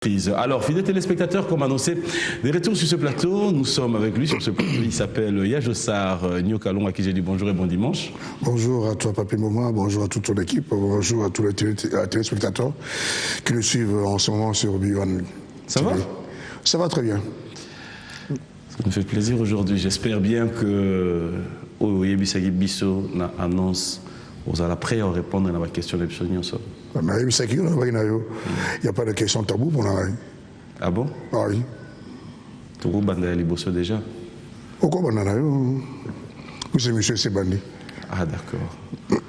Alors, fidèles téléspectateurs, comme annoncé, des retours sur ce plateau. Nous sommes avec lui sur ce plateau. Il s'appelle Yajossar Nyokalong, à qui j'ai dit bonjour et bon dimanche. Bonjour à toi, Papi Mouma. Bonjour à toute ton équipe. Bonjour à tous les téléspectateurs qui nous suivent en ce moment sur B1. Ça va? Ça va très bien. Ça me fait plaisir aujourd'hui. J'espère bien que Oyebisagi Bisso annonce. Vous allez après répondre à la question de l'Epsonion. Il n'y a pas de question tabou pour nous. Ah bon? Ah oui. Tu as bandé les bossos déjà? Pourquoi bandé? C'est monsieur Sebandi. Ah d'accord.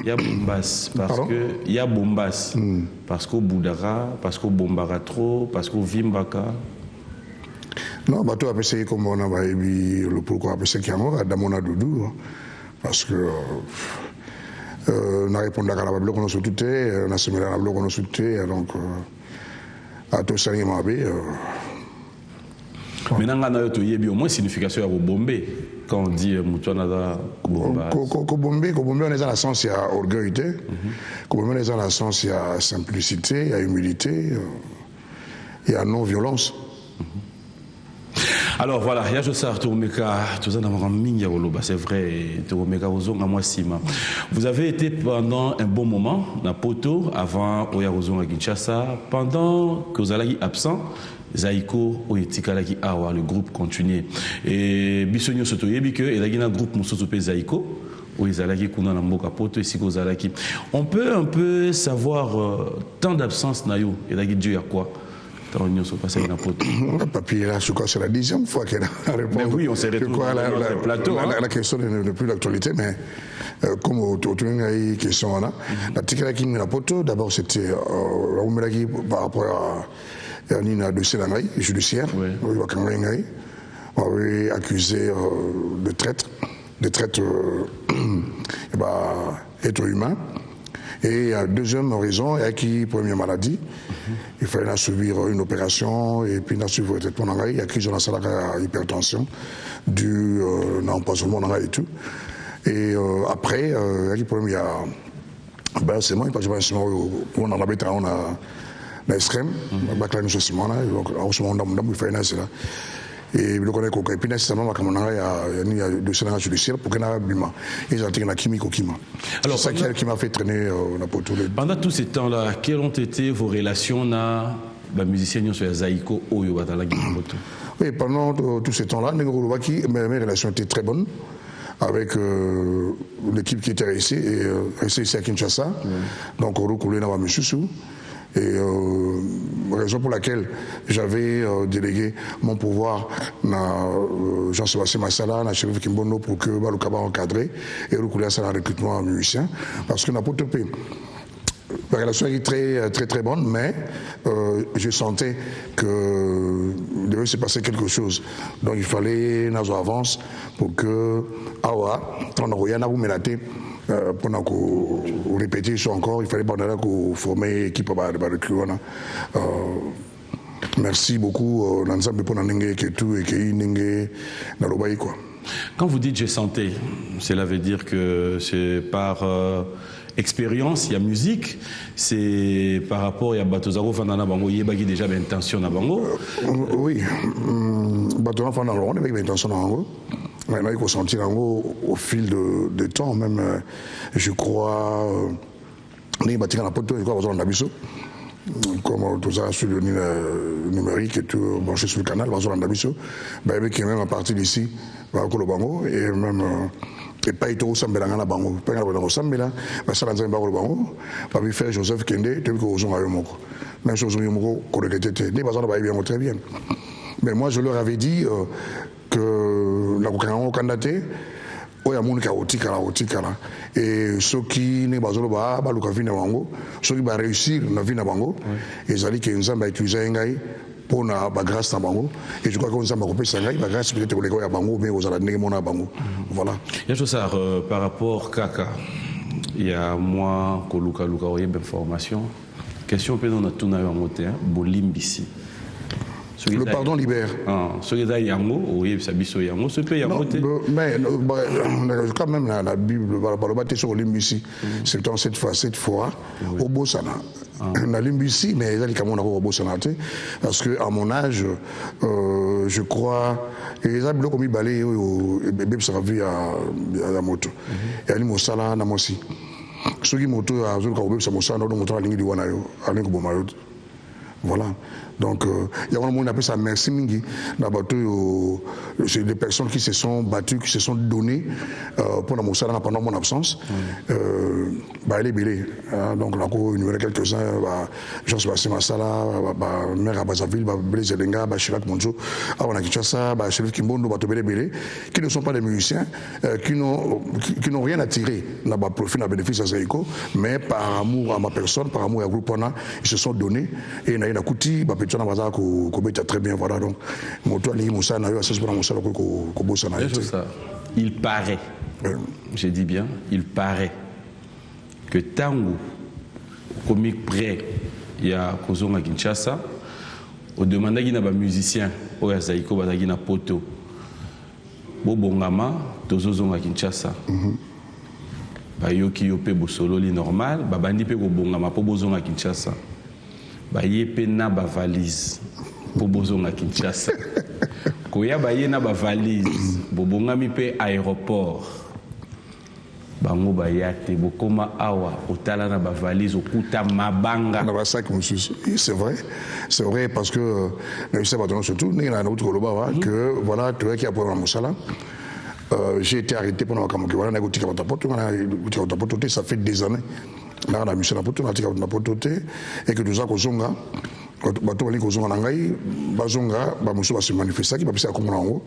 Il y a Bombas parce Pardon? que il y a Bombas parce qu'au Boudara, parce qu'au Bombara trop, parce qu'au Vimbaka. Non, bah toi après c'est comme on a le pourquoi après c'est qu'il y a un Damona Doudou parce que on a répondu à la blague qu'on a soutenu, on a semé la blague qu'on a soutenu, donc à tout ça il m'a dit. Maintenant on a au moins signification à Bombé quand on dit Moutonada Bombas. Bombé on est dans la sens il y a orgueillité, Bombé on est dans la sens il y a simplicité, il y a humilité, il y a non-violence. Alors voilà, Yajossar Tourmeka, c'est vrai, Tourmeka Sima. Vous avez été pendant un bon moment dans Poto, avant Oyarozon à Kinshasa, pendant que vous allez absent, Zaiko Oyetikalaki Awa, le groupe continuait. Et Bissonio Sotoyebi que il y a un groupe Moussosope Zaiko. On peut un peu savoir tant d'absence nayo et là Dieu à quoi? Papier, là, je crois que c'est la 10e fois qu'elle a répondu. Mais oui, on s'est retrouvé sur le plateau. La question n'est plus d'actualité, mais comme autour de la question, la tique qui n'a pas tout, d'abord c'était par rapport à un dossier judiciaire, on avait accusé de traite être humain. Et deuxième raison, il y a qui première maladie. Il fallait subir une opération et puis suivre le traitement. Il y a crise de la salle hypertension due à l'empoisonnement et tout. Et après, il y a qui problème, il y a c'est moi, parce que on a l'habitude, on a l'extrême, baclan sur Simon, donc en ce moment, il fallait là. Et le connaît qu'au puis nécessairement il y a deux scénarios judiciaires pour qu'il y ait un bima. Ils ont été la chimique au Kima. Alors c'est ça qui m'a fait traîner la poteau. Pendant tous ces temps-là, quelles ont été vos relations na ba musicien sur Zaiko Oyo Batala Gimoto? Oui, pendant tous ces temps-là, mes relations étaient très bonnes avec l'équipe qui était ici ici à Kinshasa. Donc on recoulait dans la Moussou. Et raison pour laquelle j'avais délégué mon pouvoir à Jean-Sébastien Massala, à Chérif Kimbono pour que Balukaba encadré et recouler à ça le recrutement musicien. Parce que n'a pas topé. La relation est très bonne, mais je sentais qu'il devait se passer quelque chose. Donc il fallait nous avance pour que Awa, on a rien à vous mélater. Pour répéter ça encore, il fallait former l'équipe de Kuwana. Merci beaucoup l'ensemble pour Nanenge qui tout et qui Ninge Nalobaï quoi. Quand vous dites j'ai santé, cela veut dire que c'est par expérience, il y a musique, c'est par rapport à Batozaro Fandana Bango, il y a déjà l'intention à Bango. Oui, Batozaro Fandana Bango, il y a l'intention à Bango. On a ressenti au fil de temps, même, je crois, on est bâti dans la poteau, je crois, on a vu ça. Comme tout ça sur le numérique et tout branché sur le canal, on a vu ça. Qui est même à partir d'ici, le Bango, et même. Et pas être au Sambela na bango, pas au Sambela, parce que ça n'a pas le bango, pas lui faire Joseph Kende, tu veux qu'on ait un mot. Même chose au mot correcté, des bazars va bien très bien. Mais moi je leur avais dit que la Cocaïne candidaté, il y a mon chaotique là, et ceux qui ne bazar pas, le café na bango, ceux qui va réussir na vie na bango, ils allaient qu'ils ont utilisé un gars. Pour la grâce à Bango. Et je crois qu'on s'en va couper ça, la grâce peut-être pour les gars à Bango, mais aux alentours de Bango. Voilà. Yajossar, par rapport à Kaka, il y a moi, Koluka, il y a une information. Question peut dans tout à monter, Bolimbisi. Le pardon libère. Ce qui est Yango, oui, ça biso Yango, ce pays Yango. Mais quand même la Bible, le bâtiment sur Limbisi, c'est cette fois, au Bossana. Nalimbisi, mais il y a des parce qu'à mon âge, je crois, les amis qui ont balé, bébé ça vu à la moto. Et Ali Mosala, Namosi. Ceux qui moto à Zul Kaoube, c'est Mossa, dans le moto à l'ingé du Wanayo, à l'ingé Bomayot. Voilà. Donc, il y a un monde qui appelle ça merci Mingi. C'est des personnes qui se sont battues, qui se sont données pour la Moussala pendant mon absence. Elle est belle. Donc, là, il y en a quelques-uns. Jean-Sébastien Massala, maire à Bazaville, Blaise Elenga, Chirac Monjo, Awana Kinshasa, Chérif Kimbondo, Bélé, qui ne sont pas des musiciens, qui n'ont rien à tirer dans le profit, dans le bénéfice à Zaïko, mais par amour à ma personne, par amour à Groupona, ils se sont donnés. Et il y a Kouti, très bien, voilà. Donc, il paraît, je dis bien, il paraît que Tango, comique près, il y a Kozonga Kinshasa, au demandé qu'il y a des musiciens, au Zaïko, il y a Poto, Bobongama, Tozozonga Kinshasa. Bayoki yope bosolo li normal, babandi pe Bobongama, po bozonga Kinshasa. Baye pe na ba valise pour bozonga Kinshasa. Koya baye na ba valise bobonga mi pe aéroport. Bango bayate bokoma awa otala na ba valise okuta mabanga. Na ba sac monsieur. C'est vrai parce que je sais pas surtout na autre koloba que voilà tu vois qui a pour Moussala. J'ai été arrêté pendant Kamoki voilà na gotika tapoto ça fait des années. Là, on a mis sur la poteau, on a tiré la poteau, et que nous avons zonga, bateau ali kozonga nangai, bazonga, bamuso va se manifester, qui va passer à Komonango.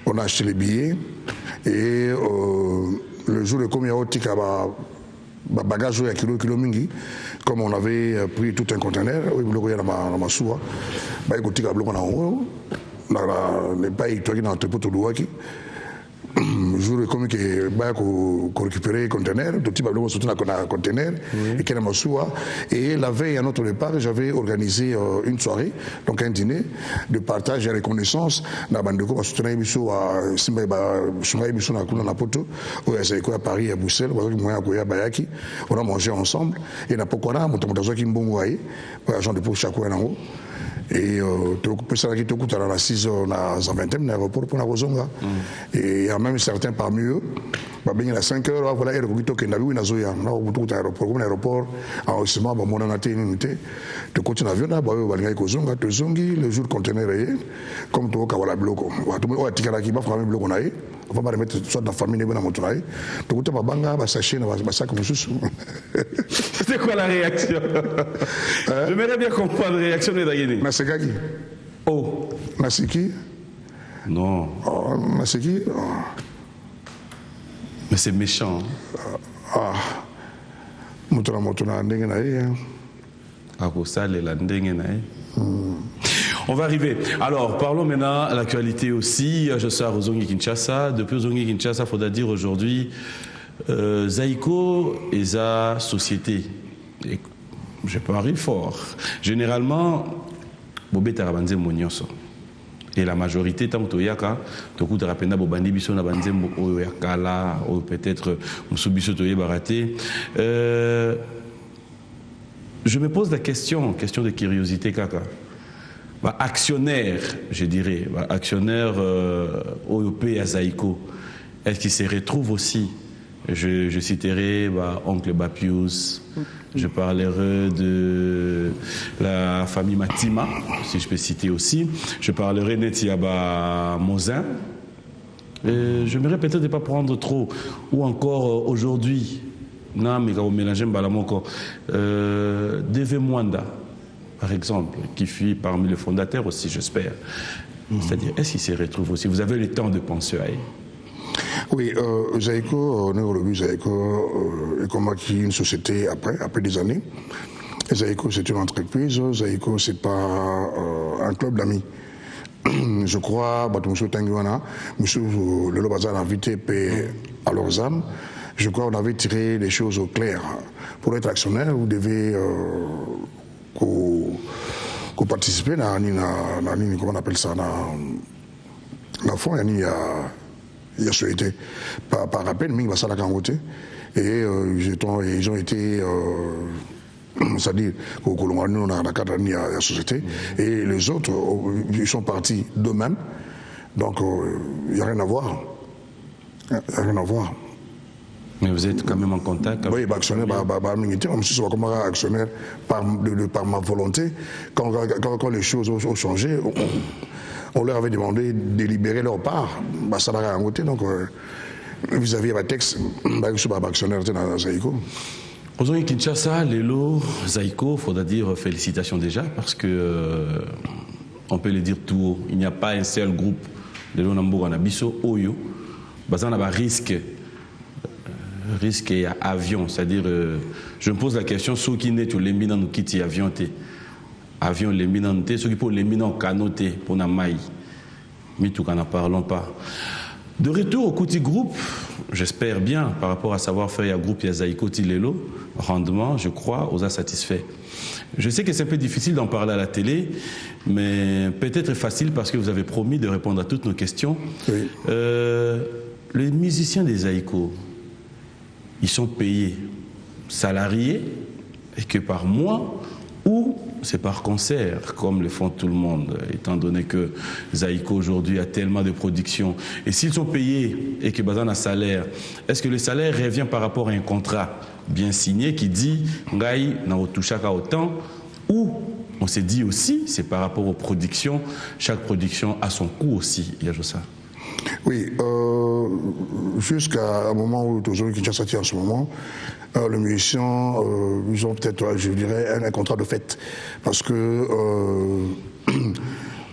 On a acheté les billets et le jour de combien de tika bagage à kilo mingi, comme on avait pris tout un conteneur, oui, vous le voyez dans ma soua, bah il tika bloc en haut, les bails toi qui dans l'entrepôt de l'ouaki. Jour comme que bah qu'on récupérer conteneur, tout type de surtout dans conteneur et qu'elle m'a soua et la veille à notre départ j'avais organisé une soirée donc un dîner de partage et reconnaissance dans bandeko parce que biso à simba sungai biso na kuna na poto au à Paris à Bruxelles parce que moi à Bayaki on a mangé ensemble et na pokora moto qui mbongo ayi agent de pour chaque fois nango et ça qui te coûte à la 6 heures à 20e l'aéroport pour la Rozonga et il y a même certains parmi eux bah bien à 5 heures voilà il y a qui nabi na zoya na au aéroport comme aéroport en haussement bah mon anaté unité de côté avion là bah balinga kozonga to zongi le jour conteneur comme to ka wala bloko wa to o tikala ki ba famille bloko nae on va pas remettre soit dans la famille na motonae to côté ba banga ba sachet na ba sac mususu. C'est quoi la réaction? J'aimerais bien comprendre la réaction de Dagini. Nasekaki. Oh. Nasiki? Non. Oh, Naseki? Oh. Mais c'est méchant. Ah. Motona ndenge na ye. Akosale la ndenge na ye. On va arriver. Alors, parlons maintenant à l'actualité aussi. Je suis à Rozongi Kinshasa. Depuis Rozongi Kinshasa, il faudra dire aujourd'hui Zaïko et sa société. Et je parie fort. Généralement, Bobé Tarabanze Monyoso. Et la majorité, tant que Toyaka, Toku Tarapenda Bobandi Biso Nabanzembo Oyakala, ou peut-être Moussoubiso Toye Baraté. Je me pose la question de curiosité, Kaka. Actionnaire, je dirais, actionnaire OEP à Zaïko, est-ce qu'il se retrouve aussi? Je citerai Oncle Bapius, je parlerai de la famille Matima, si je peux citer aussi, je parlerai Netiaba Mozin. Je me répète de ne pas prendre trop, ou encore aujourd'hui, Deve Mwanda, par exemple, qui fut parmi les fondateurs aussi, j'espère. C'est-à-dire, est-ce qu'il se retrouve aussi? Vous avez le temps de penser à elle. Oui, Zaïko, Zaïko est comme une société après des années. Zaïko, c'est une entreprise. Zaïko, c'est pas un club d'amis. Je crois, M. Tanguana, M. Lelo Bazar a invité à leurs âmes. Je crois qu'on avait tiré les choses au clair. Pour être actionnaire, vous devez participer à comment on appelle ça, dans fond, il y a souhaité par rappel, mais il va ça la et ils ont été c'est-à-dire qu'au Colombier, on a la cadre de la société, et les autres, ils sont partis d'eux-mêmes, donc il n'y a rien à voir. Il n'y a rien à voir. Mais vous êtes quand même en contact avec... Oui, actionnaire, même si c'est comme actionnaire par ma volonté, quand les choses ont changé, on leur avait demandé de libérer leur part, ça n'a rien côté, donc vis-à-vis d'un texte, je suis actionnaire dans Zaïko. Aujourd'hui, Kinshasa, Lelo, Zaïko, il faudra dire félicitations déjà, parce que on peut le dire tout haut, il n'y a pas un seul groupe de Lelo Nabiso, Oyo, basant à risque et avion, c'est-à-dire, je me pose la question, ceux qui n'est que l'éminent nous quitte avion, avion l'éminent, ceux qui pour l'éminent canoté pour na maille, mais tout qu'en parlons pas. De retour au Kouti Group, j'espère bien, par rapport à savoir-faire, il y a groupe, il y a Zaïko, Tilelo, rendement, je crois, aux a satisfait. Je sais que c'est un peu difficile d'en parler à la télé, mais peut-être facile parce que vous avez promis de répondre à toutes nos questions. Oui. Les musiciens des Zaïko, ils sont payés salariés et que par mois ou c'est par concert, comme le font tout le monde, étant donné que Zaïko aujourd'hui a tellement de production. Et s'ils sont payés et que Bazan a salaire, est-ce que le salaire revient par rapport à un contrat bien signé qui dit Ngai n'a touché qu'à autant, ou on s'est dit aussi, c'est par rapport aux productions, chaque production a son coût aussi, il y a juste ça. Oui, jusqu'à un moment où toujours Kinshasa en ce moment, les musiciens, ils ont peut-être, je dirais, un contrat de fête. Parce que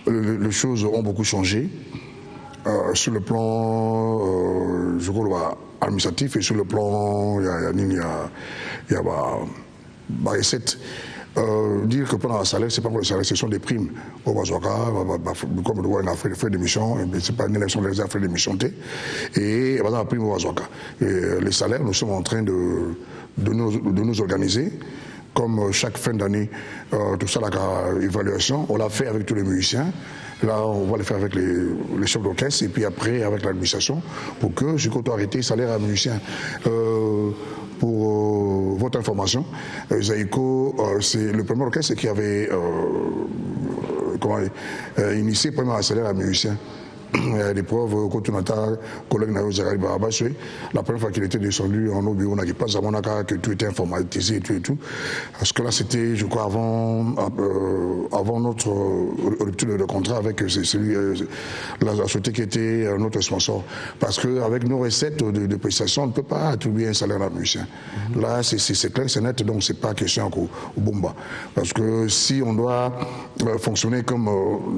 les choses ont beaucoup changé. Sur le plan, je crois, administratif et sur le plan, il y a recette. Dire que pendant un salaire, c'est pas pour le salaire, ce sont des primes. Au Bazoka, comme on a fait frais d'émission, c'est pas une élection des frais d'émission. Et la prime au Bazoka. Les salaires, nous sommes en train de nous organiser. Comme chaque fin d'année, tout ça, l'évaluation, on l'a fait avec tous les musiciens. Là, on va le faire avec les chefs d'orchestre et puis après avec l'administration pour que je compte arrêter le salaire à musicien. Pour votre information, Zaïko, c'est le premier orchestre qui avait initié le premier salaire à musicien. Il y a des preuves, collègue la première fois qu'il était descendu en nos bureaux, on n'a pas que tout était informatisé et tout. Parce que là, c'était, je crois, avant notre rupture de contrat avec la société qui était notre sponsor. Parce qu'avec nos recettes de prestations, on ne peut pas attribuer un salaire à un musicien. Là, c'est clair, c'est net, donc c'est pas question au bomba. Parce que si on doit fonctionner comme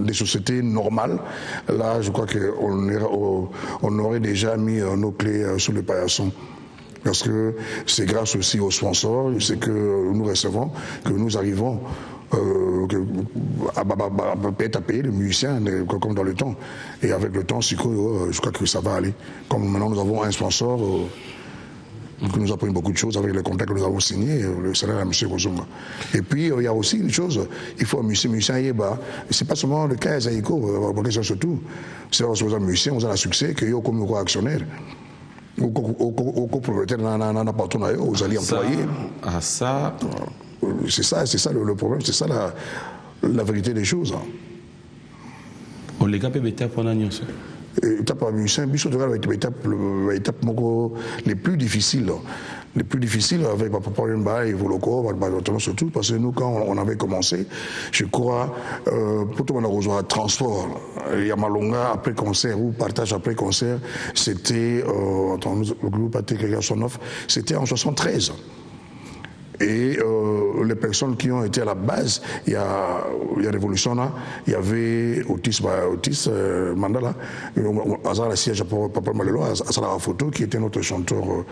des sociétés normales, là, je crois qu'on aurait déjà mis nos clés sous le paillasson. Parce que c'est grâce aussi aux sponsors, c'est que nous recevons, que nous arrivons à payer les musiciens comme dans le temps. Et avec le temps, je crois que ça va aller. Comme maintenant nous avons un sponsor qui nous a pris beaucoup de choses avec les contrats que nous avons signés, le salaire à M. Kozonga. Et puis, il y a aussi une chose, il faut un musicien Yeba. Ce n'est pas seulement le cas Zaïko, surtout. C'est parce que vous êtes musicien, vous avez un succès, que vous êtes comme actionnaire. Ou copropriétaire, vous allez employer. Ça. C'est ça le problème, c'est ça la vérité des choses. On les gars peut prendre étape à musicien, étape les plus difficiles. Les plus difficiles avec Papa Yemba et Voloko, surtout parce que nous, quand on avait commencé, je crois, pour tout le monde a transport, Yamalonga après concert ou partage après concert, c'était, le groupe ATK c'était en 73. Et les personnes qui ont été à la base, il y a Révolution là, il y avait Otis Mandala, Azar siège Papa Malelo, Azar Photo qui était notre chanteur,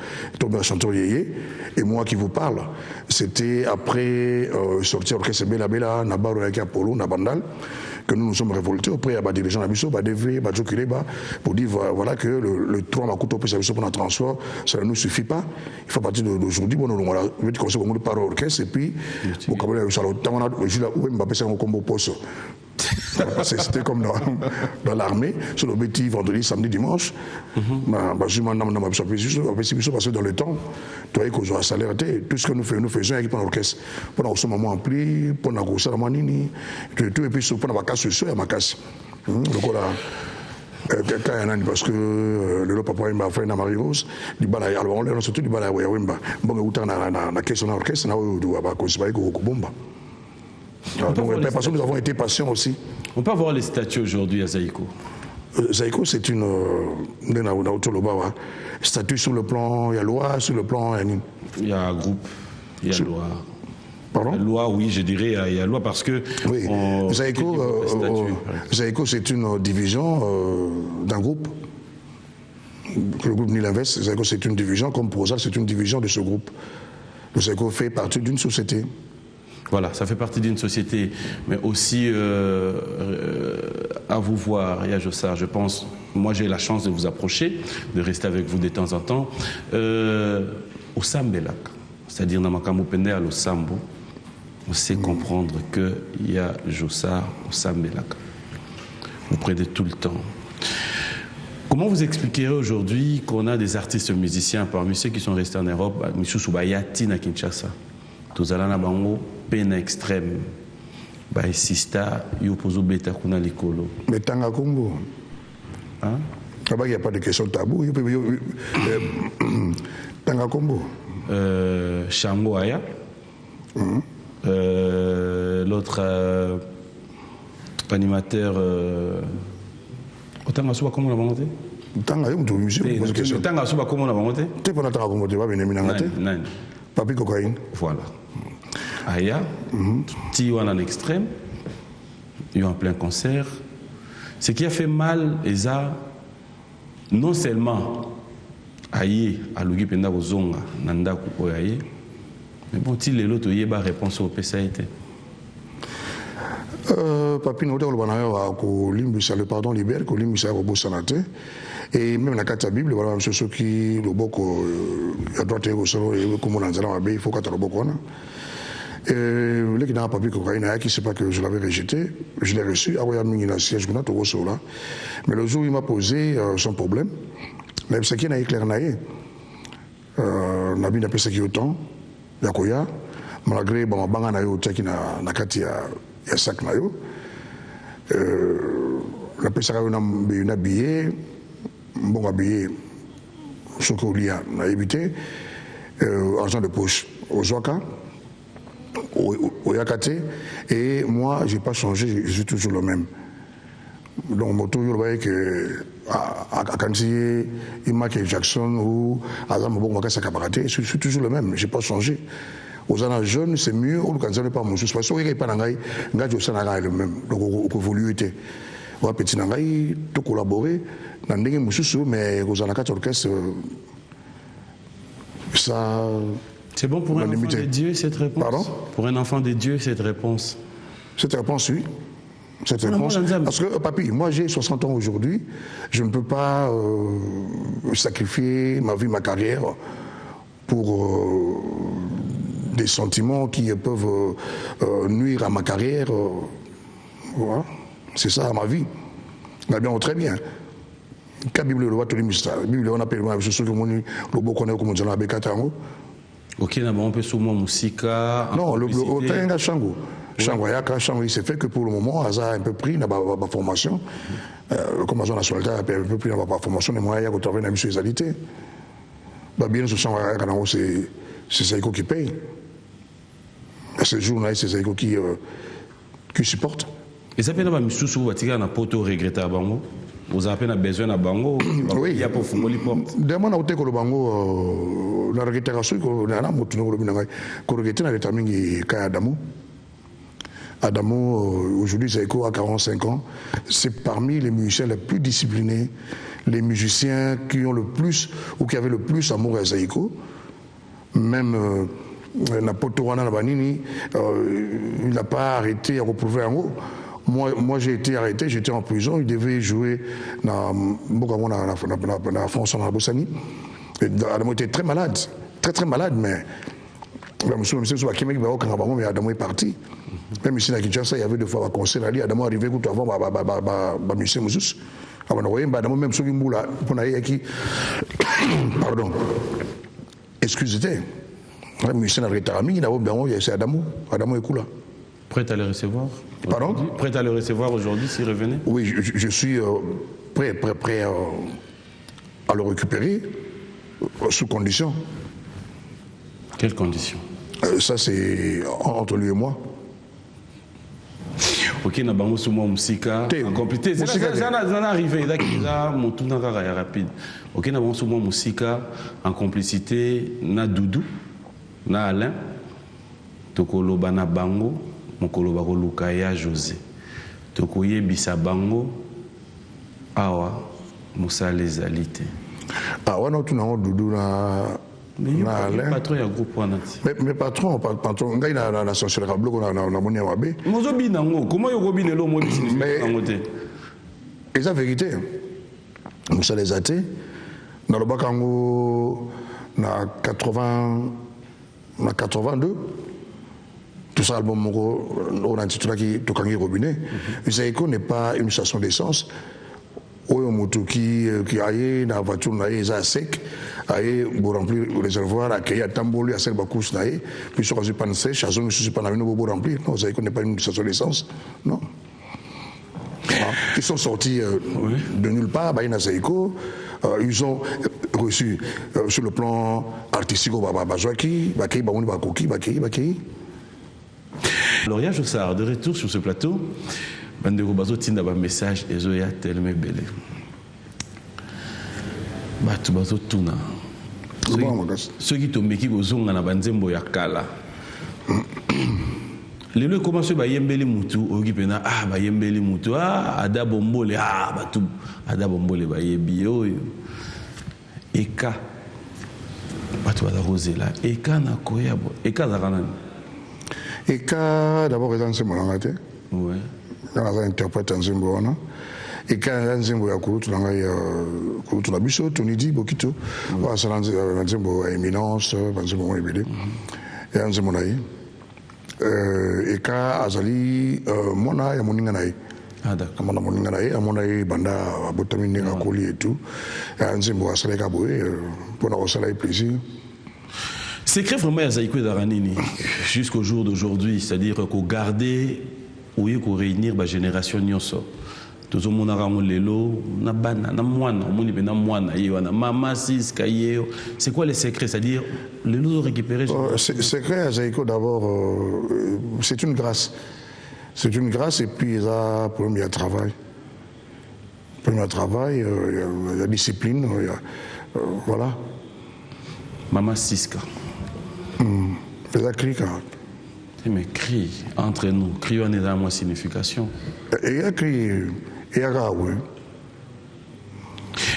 chanteur yéyé, et moi qui vous parle. C'était après sortir orchestre Bela Bela, Nabarou avec Apollo, Nabandal, que nous nous sommes révoltés auprès des dirigeants d'Abisso, pour dire voilà que le 3 Makuto pour notre transport, ça ne nous suffit pas. Il faut partir d'aujourd'hui, on va conseiller par orchestre et puis on a Mbappé c'est un combo poste. C'était comme dans l'armée, sur le bêtis, vendredi, samedi, dimanche. Parce que dans le temps, tu vois que je salaire, tout ce que nous faisons avec l'orchestre. Pendant ce moment ampli, pendant que ça, tout et puis pendant ma casse, il y a ma casse. Parce que le papa m'a fait une Marie-Rose, il m'a dit, alors on l'a surtout du balai, bon, na caisse dans l'orchestre, on a considéré que bomba. Parce que nous avons été patients aussi. On peut avoir les statuts aujourd'hui à Zaïko. Zaïko, c'est une statut sur le plan, il y a loi, sur le plan. Il y a un groupe, il y a loi. Pardon? La loi, oui, je dirais, il y a loi parce que. Oui, Zaïko, c'est une division d'un groupe. Le groupe Nilinvest, Zaïko, c'est une division, comme Prosal, c'est une division de ce groupe. Le Zaïko fait partie d'une société. Voilà, ça fait partie d'une société, mais aussi à vous voir, Yajossar, je pense, moi j'ai la chance de vous approcher, de rester avec vous de temps en temps, au Sambelak, c'est-à-dire dans Makamou Pender, au Sambo, on sait comprendre qu'il y a Jossar au Sambelak. Vous prenez tout le temps. Comment vous expliquerez aujourd'hui qu'on a des artistes musiciens parmi ceux qui sont restés en Europe, M. Soubayati na Kinshasa, Tozalana Bango, peine extrême, Sista, Yopozo Beta Kuna Likolo. Mais Tanga Kombo. Hein? Là-bas, il n'y a pas de question tabou. Tanga Kombo. Shango Aya. L'autre animateur. Tanga Souba, comment on l'a monté? Tanga, il y a une musique. Tanga Souba, comment on l'a monté? Tu peux pas Tanga Kombo, tu vas venir minangate. Papi cocaïne. Voilà. Aya, Tiwan en extrême, ils ont en plein concert. Ce qui a fait mal, Eza, non seulement Aye, à Lugi Penda Bozonga, Nanda Kukoyaye, mais bon, il est l'autre, il y a une réponse au PCAT. Papi, nous avons le pardon libère, que l'imbusa au Bossanate. Et même la carte Bible, voilà, M. Soki, le Boko, à droite et au sol, et comme on a dit, il faut qu'à le Boko. Le qui n'a pas pu cocaïne, qui ne sait pas que je l'avais rejeté, je l'ai reçu, mais le jour où il m'a posé son problème, mais ce qui n'a éclairé, n'a bien appelé ce qui autant, Yakoya, malgré ma banga na yo, qui n'a kati ya sac na yo, la personne a une habillé, bon habillé, ce qu'on y a évité, argent de poche au Zoaka. Au Yakate, et moi j'ai pas changé, je suis toujours le même. Donc mon tour, je voyais que à Kansi, Michael Jackson ou Adam Moboko je suis toujours le même, j'ai pas changé. Aux années jeunes, c'est mieux, ou quand pas mon chose, parce que il pas nangai, ngajo sanaga le même. Donc au voluité. Wa petit nangai, tout collaborer, nan ndenge mususu, mais aux années 4 orchestre ça. C'est bon pour un enfant de Dieu, cette réponse? Pardon? Pour un enfant de Dieu, cette réponse? Cette réponse, oui. Cette réponse. Parce que, papy, moi j'ai 60 ans aujourd'hui, je ne peux pas sacrifier ma vie, ma carrière pour des sentiments qui peuvent nuire à ma carrière. Voilà. C'est ça, ma vie. Mais bien, très bien. Quand la Bible le voit, tout le monde, la Bible, on appelle le beau qu'on est comme on dit dans la Bécatango. Ok, on peut sur Moussika. Non, le terrain Chango. Chango, il s'est fait que pour le moment, il a un peu pris dans la formation. Comme la nationalité, il a un peu pris dans la formation, mais moi, il y a un travail dans la mutualité. Bien sûr, c'est Zaïko qui paye. À ce jour-là, c'est Zaïko qui supporte. Et ça peut être un sous Vatican, un poteau regretté à Bango. Vous avez besoin d'un bango, oui. Il y a pour fumer les portes. Demain, on a le bango, la récupération, on a Adamo. Adamo, aujourd'hui, Zaïko a 45 ans. C'est parmi les musiciens les plus disciplinés, les musiciens qui ont le plus, ou qui avaient le plus amour à Zaïko. Même Napoto Wana Nabanini, il n'a pas arrêté à reprouver en haut. Moi j'ai été arrêté, j'étais en prison, il devait jouer dans la France en Abossani. Adamo était très malade, mais mais Adamo est parti. Même ici à Kinshasa, il y avait deux fois un concert. Adamo arrivé avant musicien Moussous. Adamo même ceux qui moulent qui pardon. Excusez-moi. Le musicien a retarami, c'est Adamo. Adamo est cool. Prêt à le recevoir? Pardon? Prêt à le recevoir aujourd'hui s'il revenait? Oui, je suis prêt à le récupérer sous condition. Quelles conditions? Ça, c'est entre lui et moi. Ok, na bango sous moi musika en complété. C'est arrivé là mon tour n'a pas rapide. Ok, na bango sous moi musika en complicité na Doudou, na Alain, tokoloba na bango, mokoloba ko Lukaya José. Tokoye bisa bango awa musale zalité. Ah ouais non tu n'as Doudou na patron ya groupe wanati. Mais patron ngai na social rablo ko na moni wabe. Mozo binango, comment yo robine lo mo bisini nango te. Et la vérité, nous ça les athées dans le bakango na 82 tout ça album on a intitulé qui Tokangi Robinet. Zaïko n'est pas une station d'essence. Oyo moto qui aille na voiture na eza sec aille pour remplir le réservoir accueillir tamboli à celle bakouche na puis sur je pense chazon je suis pas na une pour remplir non ça n'est pas une station d'essence non ils sont sortis de nulle part bah Zaïko ils ont reçu sur le plan artistique bazwaki bakei ba bakoki bakei. Alors Yaya Jossard de retour sur ce plateau. Bandeko bazo tinda ba message ezoya tellement belé. Batu bazo tuna. Ceux qui tomeki kozonga na banzembo ya kala. Lelo commence ba yembeli mutu oki pena ba yembeli mutu ada bombole batu ada bombole ba yebi oyo. Eka batu ba rozela eka na koyabo eka za kanani. Eka d'abord ils ont ce moment-là. Ouais. Quand on interprète un zimbo, et quand on zimbo ya kurutu na biso tuni di bokito wa salanze un zimbo éminence un zimbo ebele et un zimbo naï et quand azali mona ya moninga naï d'accord mona moninga naï amona banda botamine ka koli et tout un zimbo asala ka boye pour na osala plaisir. Secret vraiment ya Zaïko Daranini jusqu'au jour d'aujourd'hui, c'est-à-dire qu'au garder ou qu'on réunir la génération nyonso tous au monde rango lelo na bana na mwana omoni pe na mwana yewa na mama sis kaye c'est quoi les secrets, c'est-à-dire lelo récupérer secret à Zaïko d'abord c'est une grâce et puis il y a premier travail il y a discipline voilà mama siska c'est la clique. Mais cri entre nous, cri on est dans ma signification. Et il cri et oui.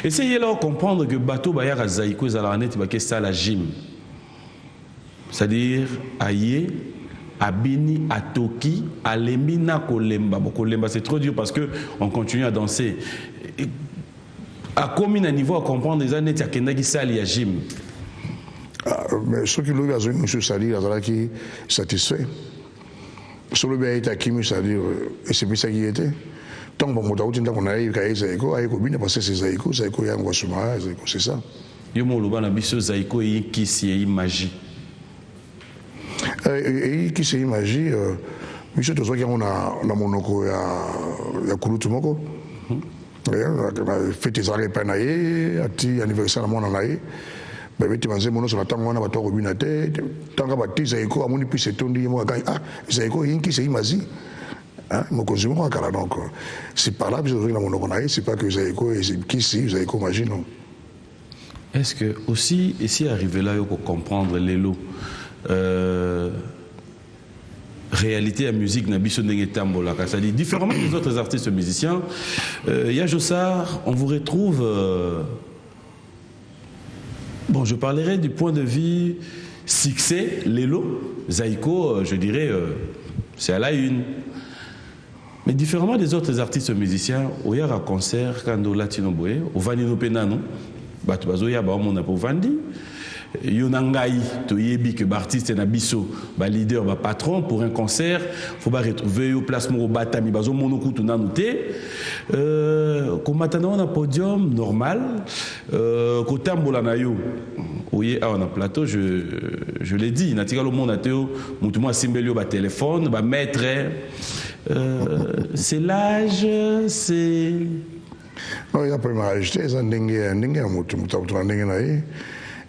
Essayez là de comprendre que bateau bayaka Zaïko zalanet ba ça la gym. C'est-à-dire aye abini atoki alembi na kolemba. Kolemba c'est trop dur parce que on continue à danser. À combien de niveau à comprendre les années yakenda ki sali ya gym. Mais ceux qui l'ont vu à M. Sali, ils sont satisfaits. Sur le bien, il a Kimi, c'est-à-dire, et c'est plus ça qui était. Tant que mon taoutin, on a eu Zaïko, parce que c'est Zaïko, il y a un Wasuma, c'est ça. Yo mo loba na biso Zaïko et qui c'est magie. Et qui c'est magie, monsieur tout ça qui on a monoko ya kulutu moko. Fête des arrêts penaye, ati anniversaire à mon anaye. Mais tu manges mon sur la table, on a pas trop bien tête. Tant que baptise Zaïko, à mon épice c'est tourné, moi Zaïko qui c'est magie. Mon consommé moi car donc c'est pas là que je regarde mon oreille, c'est pas que Zaïko et qui c'est Zaïko magie non. Est-ce que aussi ici arrivé là pour comprendre les lots réalité à musique na biso ndenge tambola, c'est-à-dire différemment des autres artistes musiciens, Yaya Jossard, on vous retrouve bon, je parlerai du point de vue succès, Lelo, Zaïko, je dirais, c'est à la une. Mais différemment des autres artistes musiciens, au Yara concert, quand on latino boé, au Vanino Penano, Batubazo Yaba, on a pour Vandi, Yonangai, Toyebi, que l'artiste est Nabiso, leader, patron pour un concert, il faut retrouver au placement au Batami, bazo monoku tout nanuté. Comme maintenant on a podium normal, côté Mbolanayo, oui, on a plateau, je l'ai dit, natika le monde a teo, moutouma simbelio ba téléphone, ba maître, c'est l'âge, c'est. Non, il y a pas mal ajouté, ça n'engage moutouma n'engage.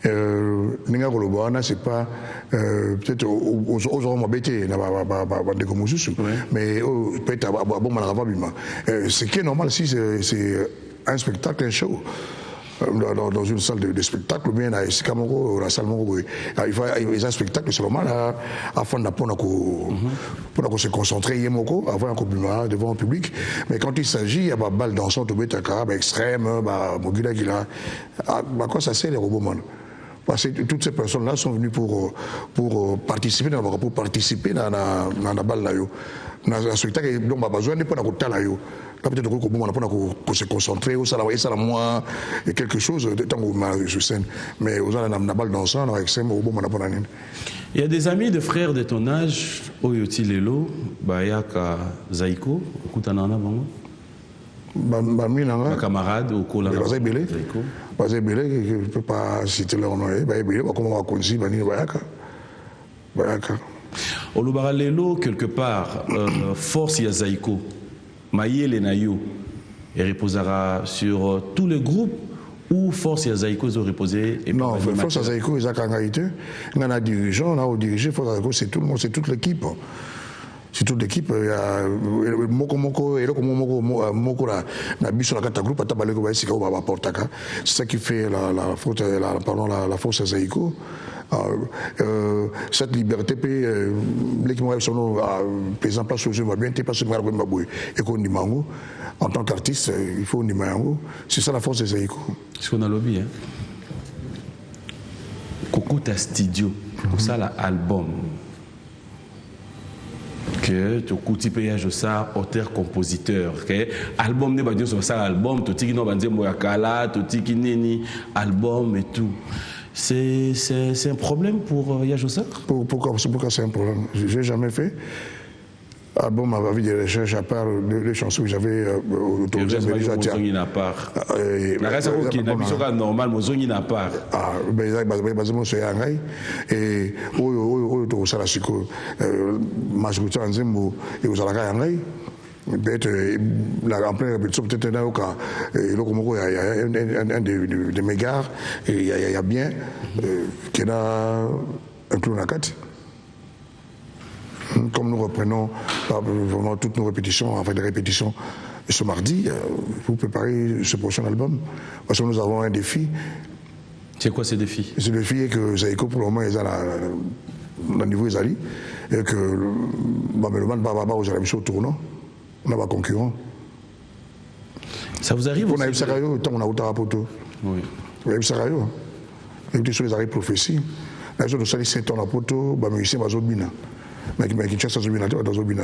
Ninga Kolobana, c'est pas peut-être aux gens m'embêter, mais peut-être à bon malravabima. Ce qui est normal si c'est un spectacle, un show. Dans une salle de spectacle, ou bien à Sikamoro, la salle Moro, il y a un spectacle, c'est normal, afin de se concentrer, Yemoko, avant un compliment devant le public. Mais quand il s'agit, il y a des balles dansantes, extrême, Mogula qui là, à quoi ça sert les robots, man? Parce que toutes ces personnes-là sont venues pour participer dans la balle là. Dans le spectacle, donc on a besoin de pas là yo. Là peut-être qu'on se concentrer, ou ça la moi quelque chose de temps où je scène. Mais aux gens la balle dansant, on a extrême au bon on a. Il y a des amis de frères de ton âge, Oyoti Lelo, Bayaka Zaiko, Kutanana Bango. Ma camarade au Kola. Je ne peux pas citer leur nom. Comment on va conduire Bayaka. Olubara Lelo, quelque part, force Yazaiko, Maïele Nayo, et reposera sur tous les groupes où force Yazaiko ils ont reposé. Non, force Yazaiko, ils ont kangaïté. Il y a un dirigeant, là, au dirigé, force Yazaiko, c'est tout le monde, c'est toute l'équipe. C'est toute l'équipe. Il y a Moko, et là, Moko, la biche, la carte groupe, c'est ça qui fait la force Yazaiko. Cette liberté, l'équipe président place aux jeux va bien, parce que en tant qu'artiste, il faut Nimango. C'est ça la force des Zaïko. C'est ce qu'on a lobby. Kokota Studio, pour ça l'album. Que tu coûtes payage ça auteur-compositeur. Que album n'est pas dit sur ça album, tu tiki no bandé moyakala, tu tiki neni album et tout. C'est un problème pour Yajosa? Pourquoi c'est un problème? Je n'ai jamais fait. Album ma vie de recherche à part les chansons que j'avais autorisées. Il n'a pas. La reste qui n'a pas normal, Mozongi n'a pas. Ah, ben basement sur Yangai et au Salasiko, majorité en Zembo et aux Alaka Yangai. Peut-être en pleine répétition, peut-être là où il y a un de mes gars, et il y a bien qui a un clou à quatre. Comme nous reprenons vraiment toutes nos répétitions, enfin des répétitions ce mardi, pour préparer ce prochain album, parce que nous avons un défi. C'est quoi ce défi? Ce défi est que Zaïko pour le moment est à le niveau Zali, et que le Mameloman Baba aux Arabes au tournant. On a un concurrent. Ça vous arrive? On a eu Sarayo, tant on a Outarapoto. Oui. On a eu Sarayo. Et puis sur les arrêts prophéties, la zone de Sali 7 ans à Poto, Baméissé, Bazobina. Mais qui chasse Zobina, dans Zobina.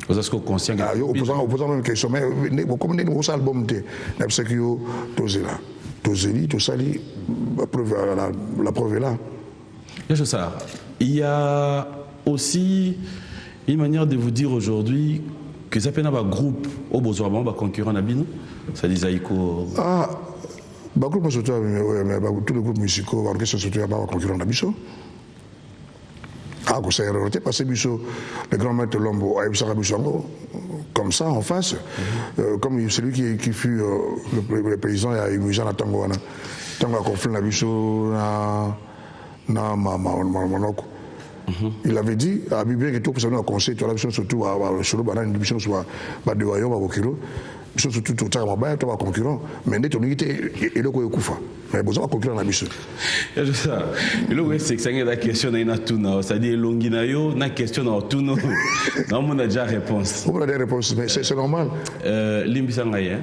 Vous êtes conscient que. Opposant même question, mais comme nous avons un album, c'est que vous avez là. Tozeli, Tosali, la preuve est là. Il y a aussi une manière de vous dire aujourd'hui que ça peut être un groupe au besoin d'un concurrent Nabino. Ça dit Zaïko. Ah, groupe tous les groupes musicaux, l'orchestre surtout un concurrent Nabiso. Ah, ça a parce que le grand maître Lombo a eu ça comme ça en face, comme celui qui fut le président il y a eu Jean Tango, Tango a conflit Nabiso na Monoko. Il avait dit à Bibi que tout le monde a conseillé, tu as l'option surtout à Cholo Banane, une mission soit de Wayon, à Bokilo, surtout tout à l'heure, tu as un concurrent, mais net on était et le coup Koufa. Mais besoin d'un concurrent à Nabiso. C'est ça. Le c'est que ça la question na tuna, c'est-à-dire Longinayo, na question na tuna. Non, on a déjà réponse. On a des réponses, mais c'est normal. Limbisangaye,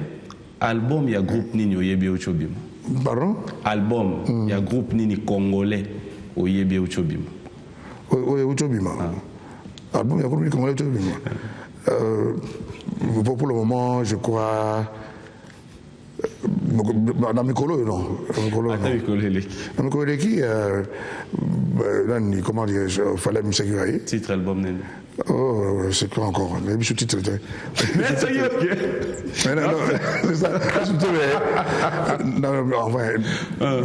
album il y a groupe Nini Oyebe Ochobim. Pardon? Album il y a groupe Nini congolais Oyebe Ochobim. Oui, Ochobima. Album il y a groupe Nini congolais Ochobima. Pour le moment, je crois. dans Mikolo, non. Dans Mikolo, qui comment dire, il fallait me sécuriser. Titre album, oh, c'est quoi encore? Les sous-titres. C'est ça.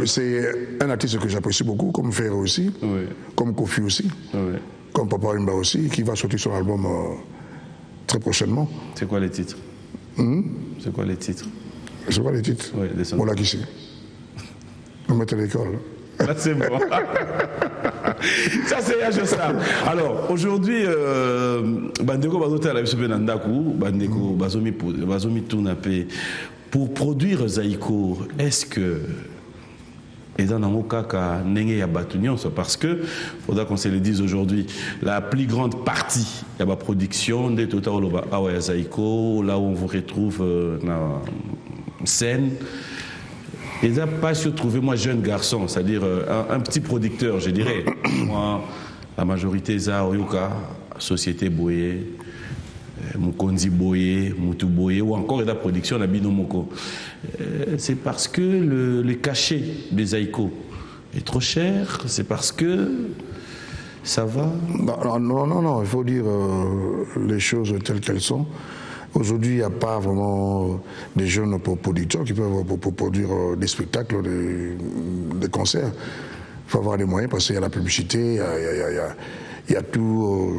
C'est un artiste que j'apprécie beaucoup, comme Ferre aussi, comme Kofi aussi, comme Papa Imba aussi, qui va sortir son album très prochainement. C'est quoi les titres? C'est quoi les titres? C'est quoi les titres? On l'a qui c'est. On mettait l'école. Là, c'est bon. Ça, c'est Ajosa. Alors, aujourd'hui, Bandeko Bazote à la Bissou Benandaku, Bandeko Bazomi Tounapé, pour produire Zaïko, est-ce que. Et dans mon cas, parce que, faudra qu'on se le dise aujourd'hui, la plus grande partie de la production des Total Awa Zaïko, là où on vous retrouve dans scène, ils n'ont pas su trouver, moi, jeune garçon, c'est-à-dire un petit producteur, je dirais. Moi, la majorité, ça, Oyoka, Société Boye, Mukonzi Boye, Moutou Boye, ou encore la production Nabino Moko. C'est parce que le cachet des Zaïko est trop cher, c'est parce que ça va. Non, il faut dire les choses telles qu'elles sont. Aujourd'hui, il n'y a pas vraiment des jeunes producteurs qui peuvent produire des spectacles, des concerts. Il faut avoir des moyens parce qu'il y a la publicité, il y a tout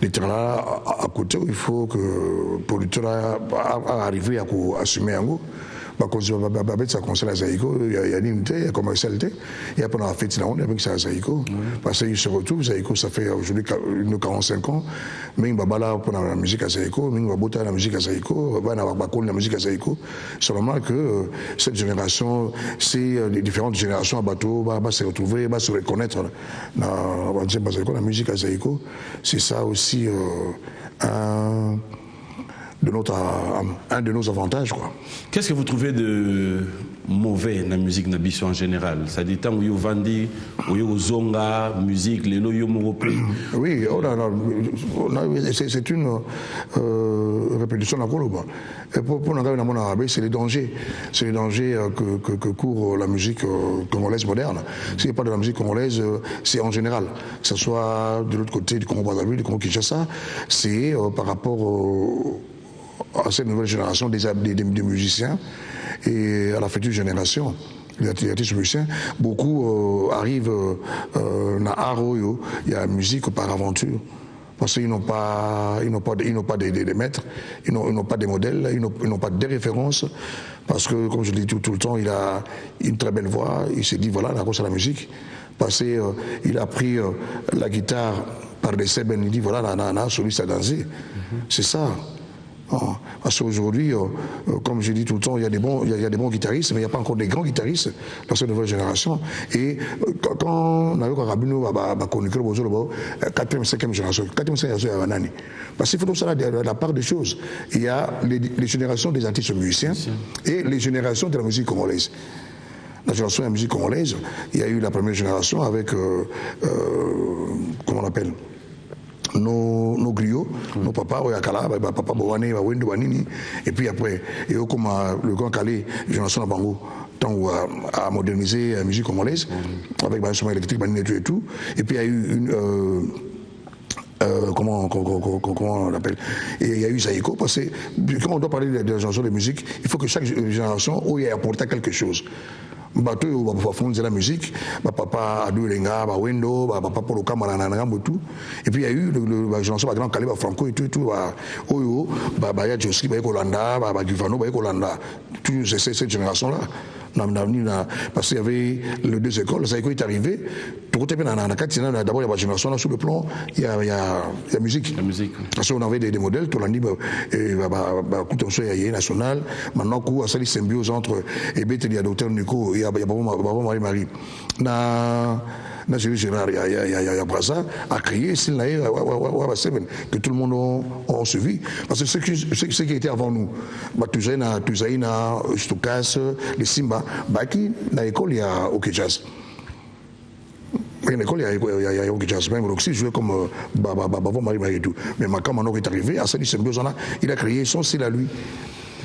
les terrains là à côté où il faut que le producteur arrive à assumer un goût. Ça concerne la Zaïko, il y a une unité, il y a commercialité, il y a pendant la fête, il y a ça Zaïko. Parce qu'il se retrouve, Zaïko, ça fait aujourd'hui 45 ans, mais il va là pour la musique à Zaïko, il va botter la musique à Zaïko, il va avoir la musique à Zaïko. Seulement que cette génération, c'est les différentes générations à bateau, va se retrouver, va se reconnaître dans la musique à Zaïko. C'est ça aussi un de nos avantages, quoi. Qu'est-ce que vous trouvez de mauvais dans la musique Nabiso en général? Ça dit tant où vous vendez, où vous zonga, musique, les loyaux moropé. Oui, c'est une répétition de la Koloba. Pour nous, c'est les dangers. C'est les dangers que court la musique congolaise moderne. Si n'est pas de la musique congolaise, c'est en général. Que ce soit de l'autre côté du Congo-Brazzaville, du Congo-Kinshasa, c'est par rapport à cette nouvelle génération des musiciens et à la future génération, les artistes musiciens, beaucoup arrivent à Aroyo, il y a la musique par aventure. Parce qu'ils n'ont pas des maîtres, ils n'ont pas des modèles, ils n'ont pas de références. Parce que, comme je le dis tout le temps, il a une très belle voix, il s'est dit voilà, la cause à la musique. Parce qu'il a pris la guitare par des sèbres, il dit voilà, celui à danser. C'est ça. Parce qu'aujourd'hui, comme je dis tout le temps, il y a des bons guitaristes, mais il n'y a pas encore des grands guitaristes dans cette nouvelle génération. Et quand on a eu Rabino, 4e, 5e génération, 4e, 5e génération, parce qu'il faut donc ça la part des choses. Il y a les générations des artistes musiciens et les générations de la musique congolaise. La génération de la musique congolaise, il y a eu la première génération avec, comment on appelle, nos griots, nos papas, papa Bowane, Wendo Wanini, et puis après, et comme le Grand Calais, génération Bango, tant à moderniser la musique congolaise, avec un chemin électrique, et tout, et puis il y a eu une. Comment on l'appelle? Et il y a eu Zaïko, parce que quand on doit parler de la génération de musique, il faut que chaque génération ait apporté quelque chose. Bateau va fonder la musique, papa Adou Lenga, Wendo, papa Polo Kamara, tout. Et puis il y a eu la génération Grand Calais, Franco et tout, Oyo, Baya Joski, Kolanda, Guvano, Kolanda. Toute cette génération-là. Parce qu'il y avait les deux écoles, Zaïko est arrivé. D'abord, il y a la génération sur le plan, il y a la musique. La musique. Parce qu'on avait des modèles, tout l'année, il y a national. Maintenant, il y a une symbiose entre Ebet et Dr Nico et Marie-Marie. Dans le Gérard, il y a Brazza à créer, que tout le monde a suivi. Parce que ceux qui étaient avant nous, Tuzaina, Stukas, les Simba, Baki, dans l'école, il y a Okejaz. Dans l'école, il y a Okejaz. Même Roxy jouait comme Marie-Marie et tout. Mais quand Mano est arrivé, à cette symbiose, il a créé son style à lui.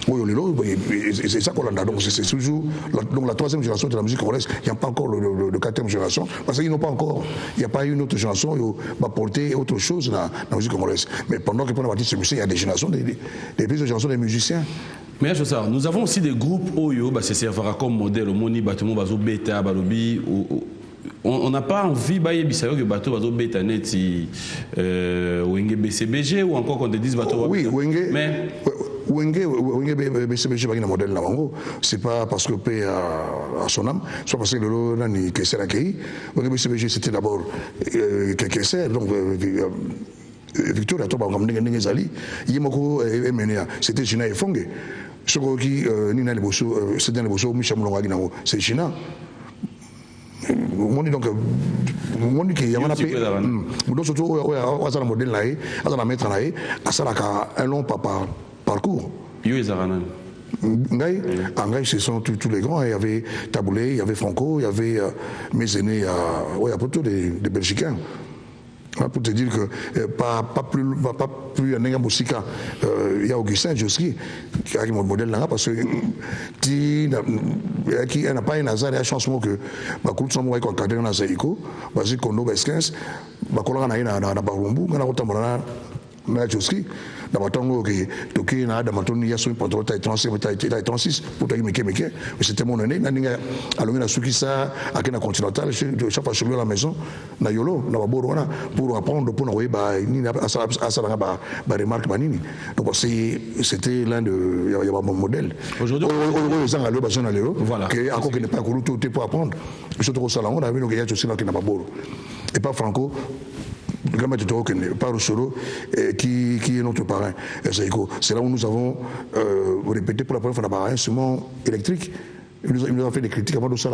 C'est ça qu'on a. Donc c'est toujours donc la troisième génération de la musique congolaise. Il n'y a pas encore le quatrième génération parce qu'ils n'ont pas encore. Il n'y a pas eu une autre génération qui va porter autre chose dans la musique congolaise. Mais pendant que pendant la partie de ce musicien, il y a des générations, des plus de générations des musiciens. Mais nous avons aussi des groupes Oyo, ça servira comme modèle au Moni Batumo Bazo Beta Balobi. On n'a pas envie que bateau Bazo Beta Neti Wenge BCBG ou encore qu'on te dise bateau. Oui, Wenge. Mais Wenge BCBG pas un modèle là en c'est pas parce que paix à son âme, soit parce que le nani que c'est la qui. Wenge BCBG c'était d'abord quelque chose donc Victoria Toba comme Ndenge Zali, Yemoko Emenia, c'était China et Fongue. Ce qui Nina Leboso, c'est dans le Bosso, Michel Moulongaginao, c'est China. Mon donc mon qui y a un surtout à modèle là, à la mettre là, à ça un long parcours. Angaï, ce sont tous les grands. Il y avait Taboulé, il y avait Franco, il y avait mes aînés, il y a plutôt des Belgicains. Pour te dire que pas plus un Moussika, il y a Augustin Joski qui a mon modèle là parce que qui n'a pas un hasard et un changement que ma cour sont moi encadré dans Zaïko, parce qu'on a 15, ma collègue na Barumbu, na Rotamana na Joski. Dans ma tongue, toqué na dans ma tongue, il y a son pantalon taille 36 pour taille meke. Mais c'était mon année. Naninga alonga na Sukisa, à Kena Continental, chaque fois chez lui à la maison, na Yolo, na Baborona, pour apprendre pour nous bah ni à ça remarque manini. Donc c'était l'un de il y a mon modèle. Aujourd'hui, les gens à l'eau, besoin à l'eau. Voilà. Que encore qui n'est pas couru tout pour apprendre. Surtout au salon, on a vu qu'il y a aussi là qui n'a pas beau. Et pas Franco. Par Rossolo, qui est notre parrain. C'est là où nous avons répété pour la première fois un instrument électrique. Il nous a fait des critiques avant de ça.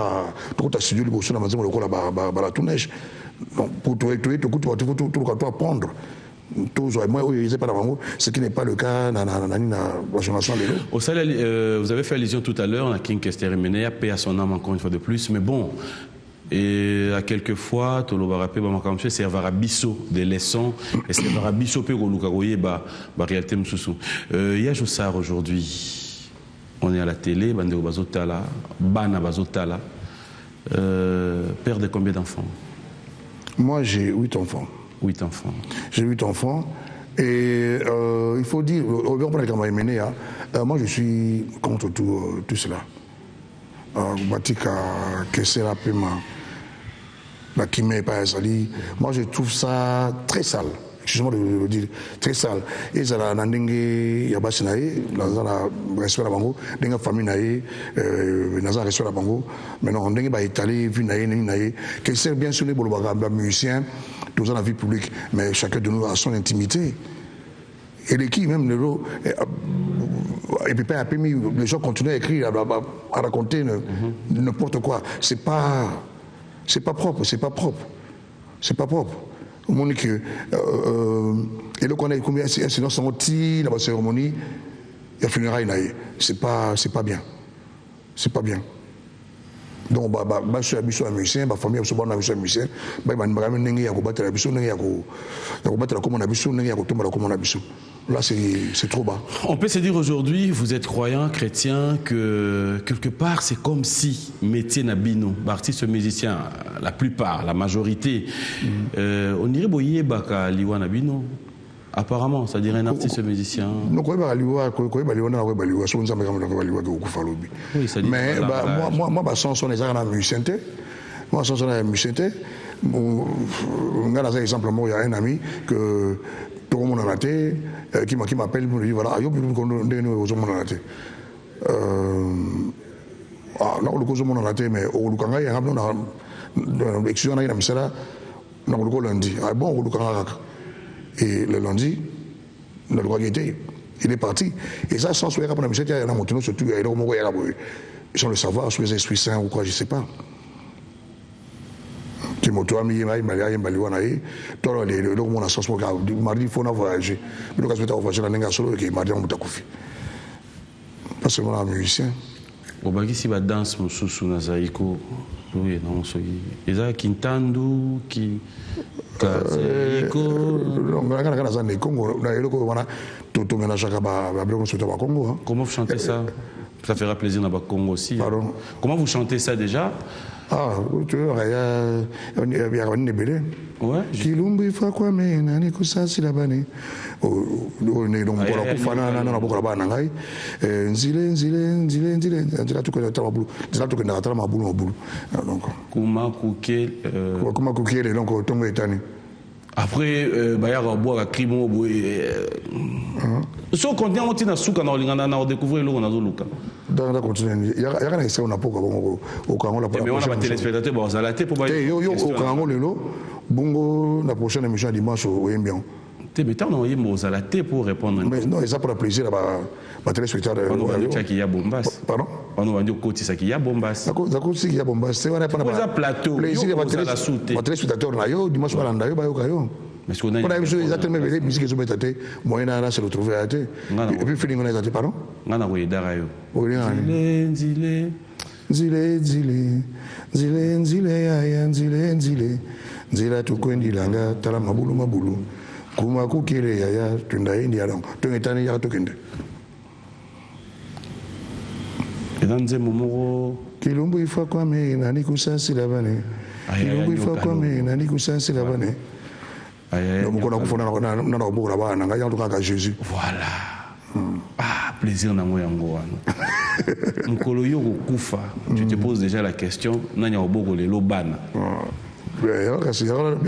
Tout le studio, il a la tout neige. Pour tout apprendre. Ce qui n'est pas le cas dans la génération de l'eau. Au salaire, vous avez fait allusion tout à l'heure à King Kester-Emenea, paix à son âme encore une fois de plus, mais bon. Et à quelques fois, tout le monde c'est Varabiso des leçons, et c'est Varabiso pe Golukagoye réalité msusu. Il y a Jossar aujourd'hui, on est à la télé, Bandeo Bazotala, Bana Bazotala, père de combien d'enfants? Moi j'ai 8 enfants. 8 enfants. J'ai 8 enfants. Et il faut dire, moi je suis contre tout cela. Moi je trouve ça très sale, excusez-moi de le dire, très sale. Et ça a il y a respect la bango, dans famille naïe, dans respect la bango, maintenant on est étalé, vu naïe, que c'est bien sûr les musiciens, tous dans la vie publique, mais chacun de nous a son intimité. Et l'équipe même et puis les gens continuent à écrire, à raconter n'importe quoi. C'est pas propre, c'est pas propre. Au moment que et là qu'on a combien incidents sont dans la cérémonie, il y a funérailles, c'est pas bien. C'est pas bien. Donc je suis un musicien, ma famille est un musicien, là c'est trop bas. On peut se dire aujourd'hui, vous êtes croyant, chrétien, que quelque part c'est comme si métier Nabino, artiste musicien, la plupart, la majorité, on dirait boyer baka liwa Nabino. Apparemment, ça dirait un artiste musicien. Oui, mais moi, ma chanson est à la musicienté. Moi, chanson est à la musicienté. Par exemple, il y a un ami que tout le monde a raté, qui m'appelle pour me dire voilà, il y a raté. Non, le cause mon raté, mais au Lukanga, il y a un excusez moi, il y a lundi. Ah bon, au Lukanga. Et le lundi, le droit était, il est parti. Et ça, sans souhait, après la mission, il y a un montant, surtout, il y a un moment, sans le savoir, sur les esprits saints ou quoi, je ne sais pas. Qui m'ont tout mis, il m'a dit, le monde a sens pour mardi, il faut voyager. Mais le cas où tu as voyagé, il y a un solo qui m'a dit, on t'a confié. Pas seulement un musicien. Obaki ba danse mususu na zaiko. Oui, non, c'est ça Kintandu qui Kazaiko. Comment vous chantez ça? Ça fera plaisir dans le Congo aussi. Pardon? Comment vous chantez ça déjà? Ah, tu vois, il y a un nébélé. Ouais. Kilumbi fa kwa me nani kusasi labane. O ne donc pour la kufana na boka bana ngai. Nzile nzila tukenda tamabulu. Nzila tukenda tamabulu mabulu. Donc Kuma kuke comment couquer donc tongo etani. Après bayara boa krimo boye. So contient on tina suka na olingana na découvrir lo na zoluka. Dans la continue. Il y a rien ça on a pas au Congo la mais on a pas téléspectateur bon ça la tête pour ba. Yo au Congo lelo bongo la prochaine émission dimanche au Embion. Te mettons dans yemo ça la tête pour répondre. Mais non, ça pour le plaisir ba téléspectateur. On va dire qu'il y a Bombas. Pardon? On va dire côté ça qu'il y a Bombas. D'accord, si il y a Bombas, c'est on a pas un plateau. Plaisir ba téléspectateur na yo dimanche ba landa yo ba yo kayo. Mais ce qu'on a exactement les musiques qui sont mettées moyen là se retrouver à et puis feeling on a été pardon ngana ko idara yo nzile ya nzile tukwendilanga tala mabulu kuma kukele ya tunda india donc tungetani ya tokende edanze momoro kilumbu ifa kwa me nani kusasi labane kilumbu ifa kwa me nani kusasi labane. Jésus. Voilà. Ah, plaisir na moya ngoana. Mkolo yo kufa. Tu te poses déjà la question, nanya oboko le lobana.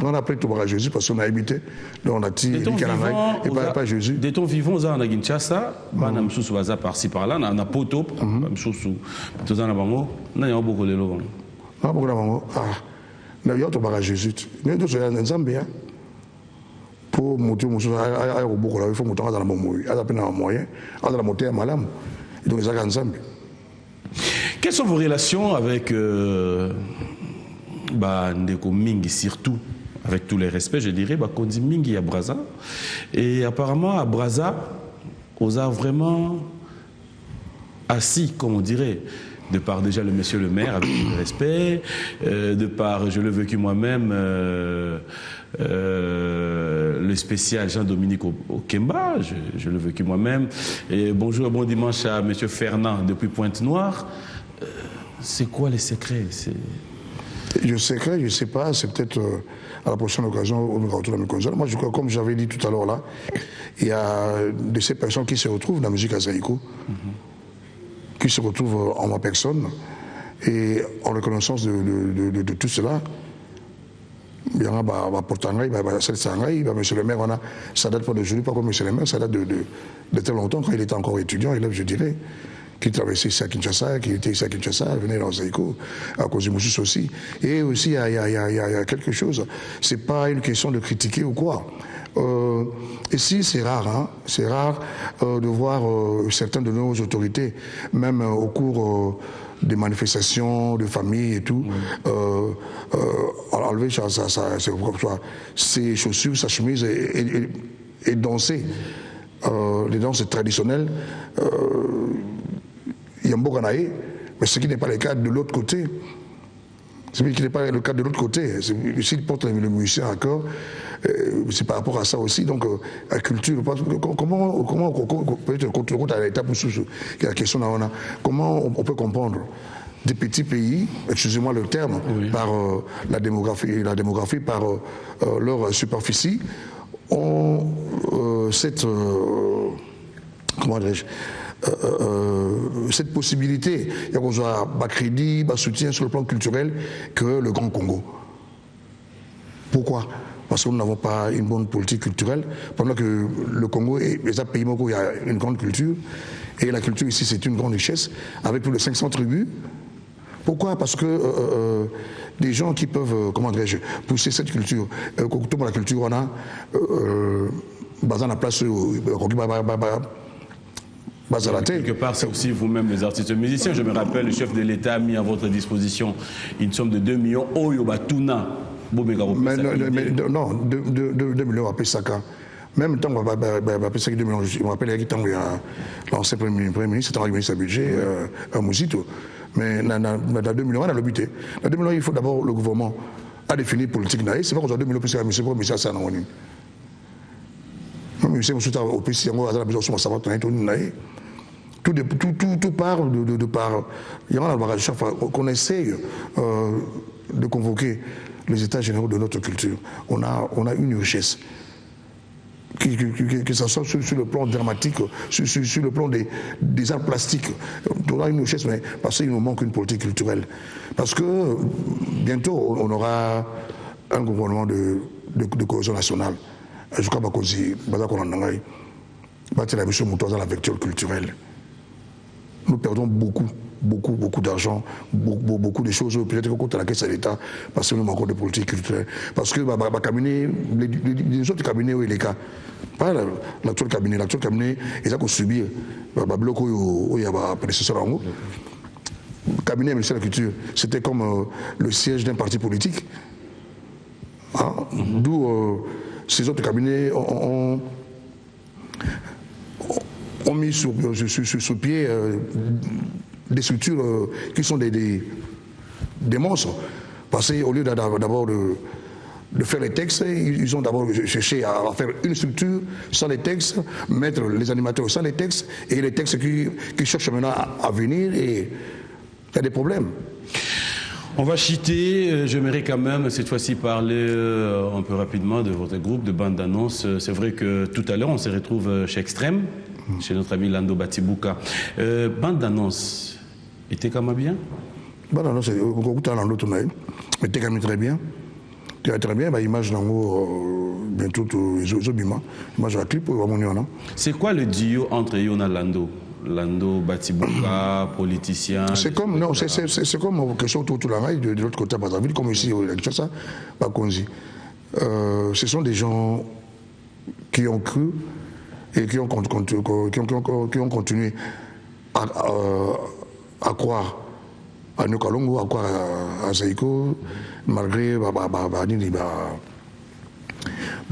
On a pris tout par Jésus parce qu'on a habité, donc on a tiré et pas Jésus. De ton vivant, on a Kinshasa, bana msusu baza par-ci par-là, na poto, msusu, tozana bango, nanya oboko le lobana. Ah, beaucoup na bango. Ah, na yo to par Jésus. Mais to so nzambe ya. Pour monter mon chose à beaucoup là il faut monter dans la moyen à la peine en moyen à la montée à malam donc les ensemble. Quelles sont vos relations avec Ndeko Mingi surtout avec tous les respects je dirais Kondi Mingi à Brazza et apparemment à Brazza on a vraiment assis comme on dirait de par déjà le monsieur le maire avec tout le respect de par je l'ai vécu moi-même le spécial Jean-Dominique Okemba, je l'ai vécu moi-même. Et bonjour et bon dimanche à M. Fernand depuis Pointe-Noire. C'est quoi les secrets? Le secret, je ne sais pas, c'est peut-être à la prochaine occasion où nous retrouvons la console. Moi, je crois, comme j'avais dit tout à l'heure là, il y a de ces personnes qui se retrouvent dans la musique azaïko, qui se retrouvent en ma personne, et en reconnaissance de tout cela. Il y a un portangaï, monsieur le maire, ça date pas d'aujourd'hui, pas comme monsieur le maire, ça date de très longtemps, quand il était encore étudiant, élève, je dirais, qui traversait ici à Kinshasa, qui était ici à Kinshasa, venait dans Zaïko, à cause du Moussous aussi. Et aussi, il y a quelque chose, c'est pas une question de critiquer ou quoi. Ici, c'est rare, hein, c'est rare de voir certaines de nos autorités, même au cours des manifestations de famille et tout, enlever ses chaussures, sa chemise et danser les danses traditionnelles. Il y a un beau canaï, mais ce qui n'est pas le cas de l'autre côté. Ce qui n'est pas le cas de l'autre côté. S'il porte le musicien à cœur, c'est par rapport à ça aussi. Donc, la culture, comment peut-être contre à l'étape où la question là, comment on peut comprendre des petits pays, excusez-moi le terme, oui, par la démographie, par leur superficie, ont cette comment dirais-je, cette possibilité, il y a besoin de crédit, de soutien sur le plan culturel que le Grand Congo. Pourquoi? Parce que nous n'avons pas une bonne politique culturelle, pendant que le Congo est un pays où il y a une grande culture, et la culture ici c'est une grande richesse, avec plus de 500 tribus. Pourquoi? Parce que des gens qui peuvent, comment dirais-je, pousser cette culture, tout pour la culture, on a basé la place quelque part, c'est aussi vous-même les artistes musiciens. Je me rappelle, le chef de l'État a mis à votre disposition une somme de 2 millions. Oyo Batuna. Mais non, 2 millions à Pesaka. Même temps, je me rappelle qu'il y a l'ancien Premier ministre, c'était un ministre du budget, un Mouzito. Mais dans 2001, on a le buté. Dans 2001, il faut d'abord le gouvernement a défini politique. C'est pas qu'aujourd'hui, M. M. Hassan. Tout part de par. Il y a chaque fois qu'on essaye de convoquer les états généraux de notre culture. On a une richesse. Que ce soit sur le plan dramatique, sur le plan des arts plastiques. On a une richesse, mais parce qu'il nous manque une politique culturelle. Parce que bientôt, on aura un gouvernement de cohésion nationale. Je crois qu'on a la vecteur culturelle. Nous perdons beaucoup d'argent, beaucoup de choses, peut-être contre la caisse de l'État, parce que nous manquons de politique culturelle. Parce que les autres cabinets, où il est cas, pas l'actuel cabinet, ils ont subi le bloc où il y a un prédécesseur en haut. Le cabinet ministère de la Culture, c'était comme le siège d'un parti politique. Hein? D'où ces autres cabinets ont mis sur pied des structures qui sont des monstres. Parce qu'au lieu d'abord de faire les textes, ils ont d'abord cherché à faire une structure sans les textes, mettre les animateurs sans les textes, et les textes qui cherchent maintenant à venir, et il y a des problèmes. On va chiter, j'aimerais quand même cette fois-ci parler un peu rapidement de votre groupe de bande d'annonces. C'est vrai que tout à l'heure on se retrouve chez Extrême, chez notre ami Lando Batibuka. Bande d'annonces, était quand même bien? Bande d'annonces, mais était quand même très bien. Très bien, image bientôt les obima, image à clip. C'est quoi le duo entre Yona Lando Batibuka, politicien? C'est comme, non, c'est comme quelque chose autour de la rail, de l'autre côté à Brazzaville, comme ici, ça, Bakonzi. Ce sont des gens qui ont cru et qui ont continué à croire à Nokalongo, à croire à Zaïko, malgré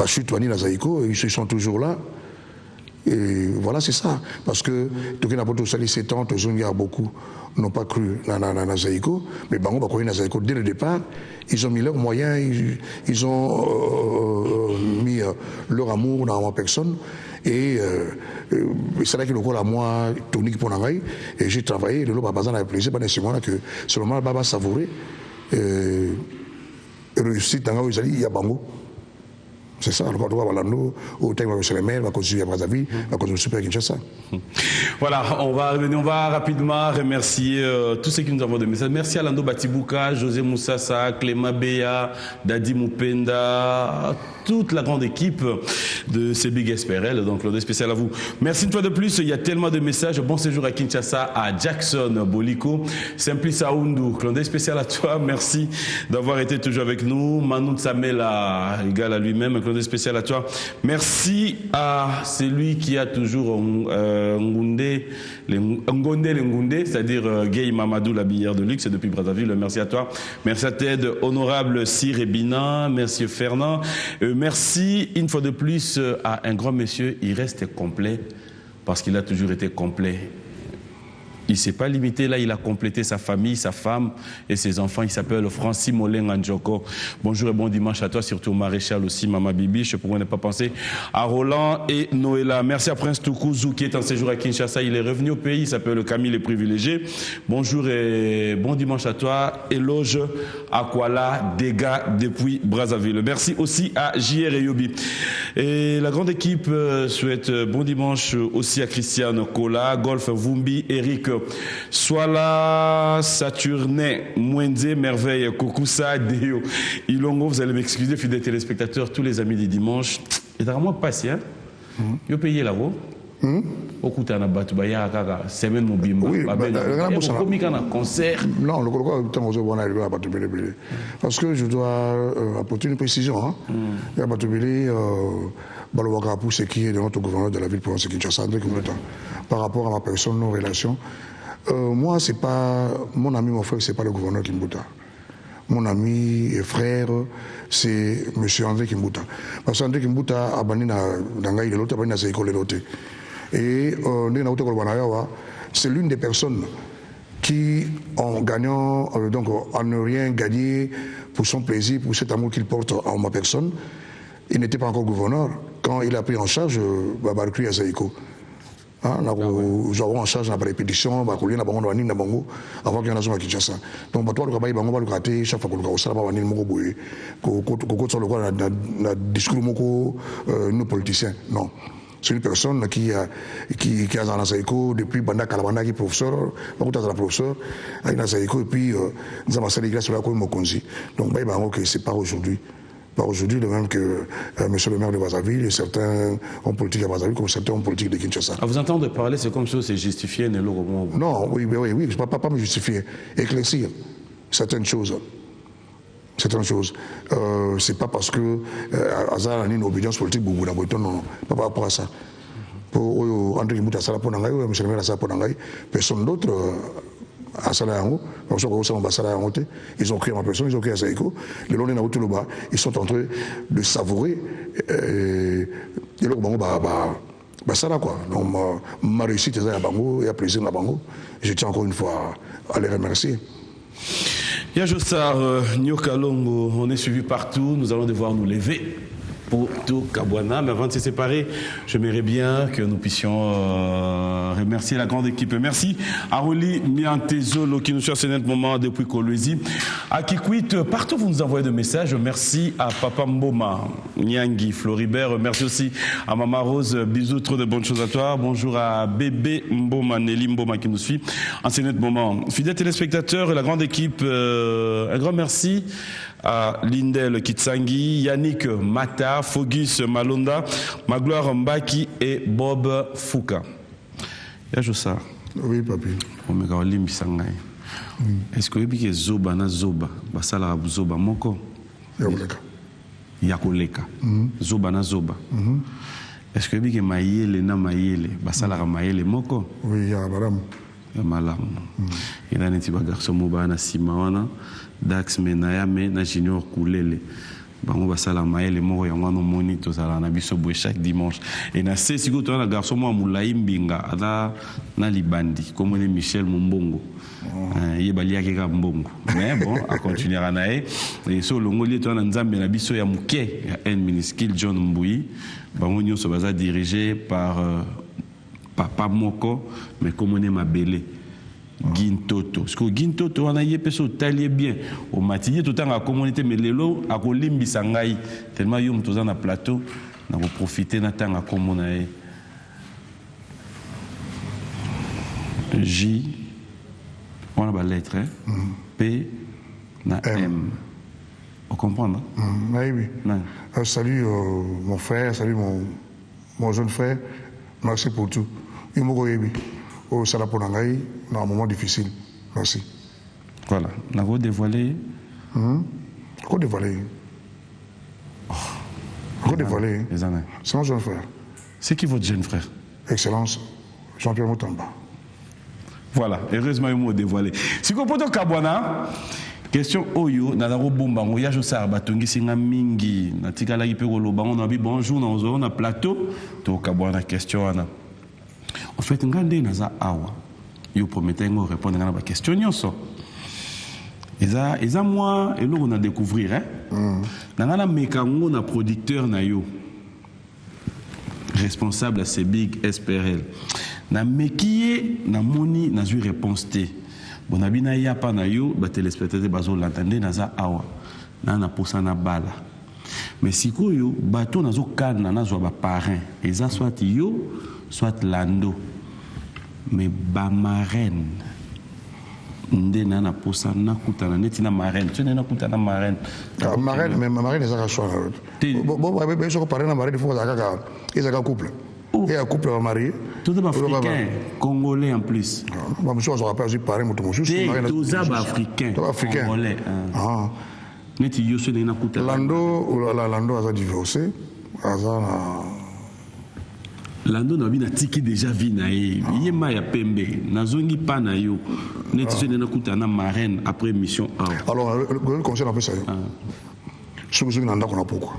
chute à Zaïko, ils sont toujours là. Et voilà, c'est ça. Parce que, tout le monde a 7 ans, il y a beaucoup n'ont pas cru dans Zaïko, mais Bango va connaître Zaïko dès le départ. Ils ont mis leurs moyens, ils ont mis leur amour dans ma personne. Et c'est là que le rôle à moi, tonique pour l'enrail, et j'ai travaillé, de l'eau, pas besoin de plaisir, pas nécessairement que seulement le baba savourer. Réussite dans il y a Bango. C'est ça, le droit à l'anneau, au temps où on les mails, on va continuer à Brazzaville, on va continuer à Super Kinshasa. Voilà, on va rapidement remercier tous ceux qui nous envoient des messages. Merci à Lando Batibuka, José Moussassa, Clément Beya, Dadi Moupenda, toute la grande équipe de CBig SPRL, donc l'ordre spécial à vous. Merci une fois de plus, il y a tellement de messages. Bon séjour à Kinshasa, à Jackson Boliko, Simplice Aoundou, l'ordre spécial à toi, merci d'avoir été toujours avec nous. Manout Samela, égal à lui-même, l'ordre spécial à toi. Merci à celui qui a toujours Ngonde, c'est-à-dire Gay Mamadou, l'habilleur de luxe depuis Brazzaville. Merci à toi. Merci à Ted, honorable Sir Ebina, merci Fernand. Merci une fois de plus à un grand monsieur. Il reste complet parce qu'il a toujours été complet. Il ne s'est pas limité là, il a complété sa famille, sa femme et ses enfants. Il s'appelle Francis Molin Andjoko. Bonjour et bon dimanche à toi, surtout au maréchal aussi, Mama Bibi. Je pourrais ne pas penser à Roland et Noëlla. Merci à Prince Toukouzou qui est en séjour à Kinshasa. Il est revenu au pays, il s'appelle Camille les Privilégiés. Bonjour et bon dimanche à toi. Éloge Akwala, dégâts depuis Brazzaville. Merci aussi à JR et Yobi. Et la grande équipe souhaite bon dimanche aussi à Christiane Kola, Golf Vumbi, Eric Swala, Saturné, Mwenze, Merveille, Kokusa, Deo, Ilongo. Vous allez m'excuser, fidèles téléspectateurs, tous les amis du dimanche. Et dans moi, patient, yo payé là-haut. Okuta na batu ba ya kaka semaine mobimba ba concert. Non, le parce que je dois apporter une précision. Il y a Batubili Balowaka c'est qui est notre gouverneur de la ville pour Kinshasa par rapport à ma personne, nos relations. Moi, c'est pas mon ami, mon frère, c'est pas le gouverneur Kimbuta. mon ami et frère, c'est M. André Kimbuta. Parce qu'André Kimbuta a banni dans Gaï de l'autre, a banni dans ses écoles de l'autre. Et c'est l'une des personnes qui, en gagnant, donc en ne rien gagner pour son plaisir, pour cet amour qu'il porte en ma personne, il n'était pas encore gouverneur quand il a pris en charge Babarkri à Zaïko. Nous avons en charge la répétition, avant qu'il y ait un à Kinshasa. Donc, toi, le travail, on va le rater, chaque fois que nous avons un discours nos politiciens. Non. C'est une personne qui a dans la Zaïko depuis Banda Kalabanda qui est professeur, professeur, avec la Zaïko, et puis nous avons fait des glaces sur la commune Mokonzi. Donc, c'est pas aujourd'hui. Pas aujourd'hui, de même que monsieur le maire de Brazzaville et certains hommes politiques à Brazzaville, comme certains hommes politiques de Kinshasa. À vous entendre parler, c'est comme si c'est justifié. Non, oui, je ne peux pas me justifier. Éclaircir certaines choses. Certaines choses. C'est pas parce que Azar a une obédience politique, non, pas par rapport à ça. Pour André Kimbuta, monsieur le maire, personne d'autre. Ils ont créé ma personne, ils ont créé Zaïko. Le long de la ils sont en train de savourer. Et ma réussite est à Bango et à plaisir à Bango. Je tiens encore une fois à les remercier. Yajossar, Nyokalongo, on est suivi partout. Nous allons devoir nous lever pour tout Kabwana. Mais avant de se séparer, j'aimerais bien que nous puissions remercier la grande équipe. Merci à Roli Miantezolo qui nous suit à ce moment depuis Kolwezi. À Kikwit, partout vous nous envoyez des messages. Merci à Papa Mboma, Nyangi, Floribert. Merci aussi à Maman Rose. Bisous, trop de bonnes choses à toi. Bonjour à Bébé Mboma, Nelly Mboma qui nous suit en ce moment. Fidèles téléspectateurs, la grande équipe, un grand merci à Lindel Kitsangi, Yannick Mata, Fogus Malonda, Magloire Mbaki et Bob Fouka. Yajosa. Oui, papi. Est-ce que vous avez zoba na zoba, basala zoba moko? Yakoleka. Yakoleka. Zoba na zoba. Est-ce que vous avez maïele na maïele, basala maïele moko? Oui, ya malam. Ya malam. Il y a un petit garçon moba na simawana. Dax Menayame na Junior Koulele. Bango basala maele moko yango no moni to sala na biso boye chaque dimanche. Et na c'est siko to na garçon mo Moulayi Mbinga ala na Libandi comme le Michel Mumbongo. Il bali akeka mbongo. Mais bon, à continuer à nae et so longoli to na Nzambe na biso ya muke ya un minuscule John Mbui. Bango nyonso baza dirigé par Papa Moko mais comme on est mabelé. Gintoto. Parce que Gintoto, on a yé peso talié bien. Au matinée, tout le temps, à la communauté, mais l'élo, à Kolimbi Sangaï, tellement yom tous dans le plateau, on a profité de temps à communauté. J, on a la lettre, P, na M. Vous comprenez? Oui. Salut mon frère, salut mon jeune frère. Merci pour tout. Il m'a dit. Au Salaponangaï, dans un moment difficile. Merci. Voilà. Nous avons dévoilé. Quoi dévoilé? Quoi dévoilé? C'est mon jeune frère. C'est qui votre jeune frère? Excellence, Jean-Pierre Moutamba. Voilà. Heureusement, il m'a dévoilé. Si vous pouvez Kabwana, question Oyo, Nadaro Bombango, Yajosa, Batongi Singa Mingi, Natikala Ipegolo, Bango, Nabi, bonjour, on a plateau. To Kabwana, question Anna. En fait, ngande naza awa. Yo promettais de répondre à la question nyonso. Eza moi et là on a découvrir hein. Nana mekango na producteur na yo. Responsable à ces big SPRL. Na mekié na moni na zui réponse té. Bon abina ya pa na yo ba téléspectateur bazo l'entendre naza awa. Na posa na bala. Mais sikoyo bato nazo kana na zo ba parrain. Eza soit yo soit Lando, mais ba marraine. Nde nana posa na kutana neti na marraine. Tu n'es na kutana marraine. Marraine, mais ma marraine est à choix. Bon, je parle na marraine, il faut qu'ils aient un couple. Et un couple marié. Tout est africain, congolais en plus. Bon, monsieur, on rappelle, je parle de mon chou. Tout est africain, congolais. Neti yo se na kutana. Lando a divorcé. Lando na bina tiki déjà vie na ye yema ya pembe nazongi pa na yo net je na kuta na marraine après mission alors le conseil a fait ça ce que nanda kona pourquoi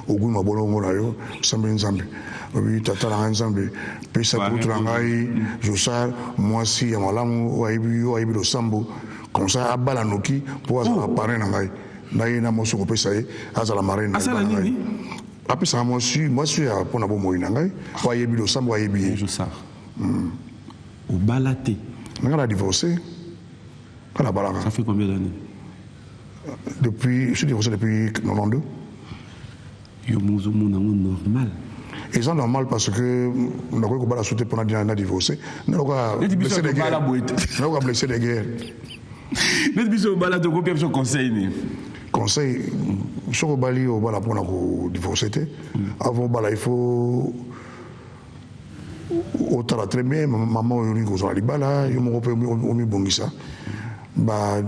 ogu mabolongo na yo sambe nzambe obi tata la nzambe pesa pour ngai josa moi si ya malamu wa ibi do sambo comme ça abala noki pour apparaître na ngai naye na moso ko pesa ye azala marraine azala nini. Après ça, moi, je suis pour la bonne moïne. Pour y le sang, pour y bien. Je sais. Au balaté. On a divorcé. Ça fait combien d'années? Je suis divorcé depuis 92. C'est normal. Et c'est normal parce que on a quoi qu'on a sauté pendant qu'on a divorcé. On a blessé des guerres. On a blessé des guerres. Mais tu as balade de combien de conseils? Conseil, sur le bali, on va la prendre divorcer. Avant, il faut. Autant très bien, maman, il y a des bala, il y a des bongisa.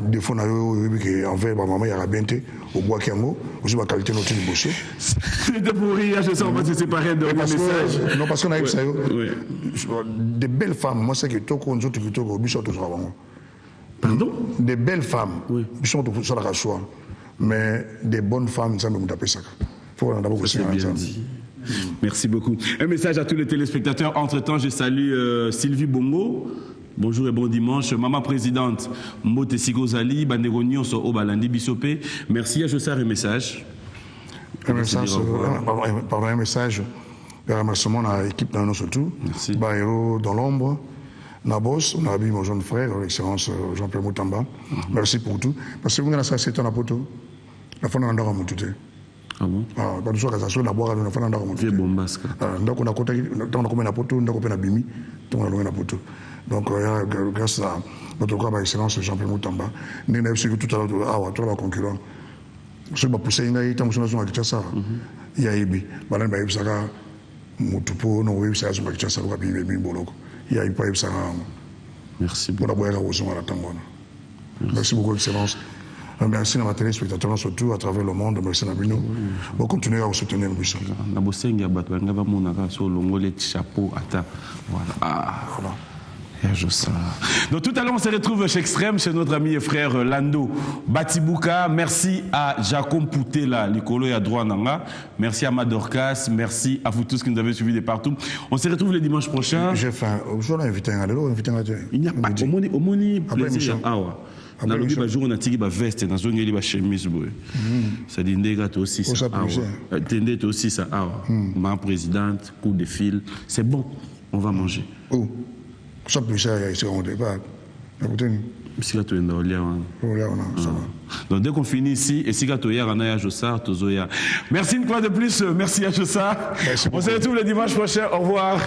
Des fois, en fait, maman, il y a bien été, au bois qui a mot, aussi ma qualité de notre boucher. C'était pour rire, je sais, on va se séparer de message. Non, parce qu'on a eu ça. Des belles femmes, moi, c'est que tout le monde, tout le monde, pardon? Des belles femmes, ils sont sur la rasoir. Mais des bonnes femmes, ça me tape ça. Faut d'abord ça bien dit. Merci beaucoup. Un message à tous les téléspectateurs. Entre-temps, je salue Sylvie Bongo. Bonjour et bon dimanche. Maman présidente, Mote Sigozali, Banderonion sur Obalandi Bissopé. Merci à Jossar et message. Un message, pardon, un message. Un remerciement à l'équipe dans surtout. Merci. Baïro dans l'ombre. Nabos, on a vu mon jeune frère, l'excellence Jean-Pierre Moutamba. Merci pour tout. Parce que vous avez ça, c'est un apoto. La fin d'un endroit à Moutouté. Ah bon? Ah, quand nous sommes à boire, on a fait un endroit à Moutouté. Bombasque. Donc on a compté, on a combien d'apoto, on a combien d'abimi, on a combien d'apoto. Donc grâce à notre corps, l'excellence Jean-Pierre Moutamba, nous avons vu tout à l'heure, à trois concurrents. Ce qui m'a poussé, il y a eu un Kinshasa. Il y a eu, Madame Baïbsaka, Moutoupo, non, oui, c'est un Kinshasa, il y a eu Boloko. Il y a eu pas eu ça. Merci beaucoup. Merci beaucoup, Excellence. Merci à ma téléspectateurs, surtout à travers le monde. Merci à nous. Bon, continuez à vous soutenir. Voilà. Donc tout à l'heure on se retrouve chez Extrême, chez notre ami et frère Lando Batibuka. Merci à Jacob Poutela, Nicolo et à droit Nanga. Merci à Madorcas, merci à vous tous qui nous avez suivis de partout. On se retrouve le dimanche prochain. J'ai faim. Je l'ai invité à il n'y a pas au moni plaisir. Dans le biba jour on a tiré ba veste dans zone ba chemise boy. Ça dit ndega to aussi ça. Tende to aussi ça. Ma présidente, coup de fil, c'est bon. On va manger. Oh. Ça peut faire ici on départ. Écoutez. Si tu es dans le lien. Donc dès qu'on finit ici et si tu es en Aya Jossar, Tozoya. Merci une fois de plus, merci à Jossar. On se retrouve le dimanche prochain. Au revoir.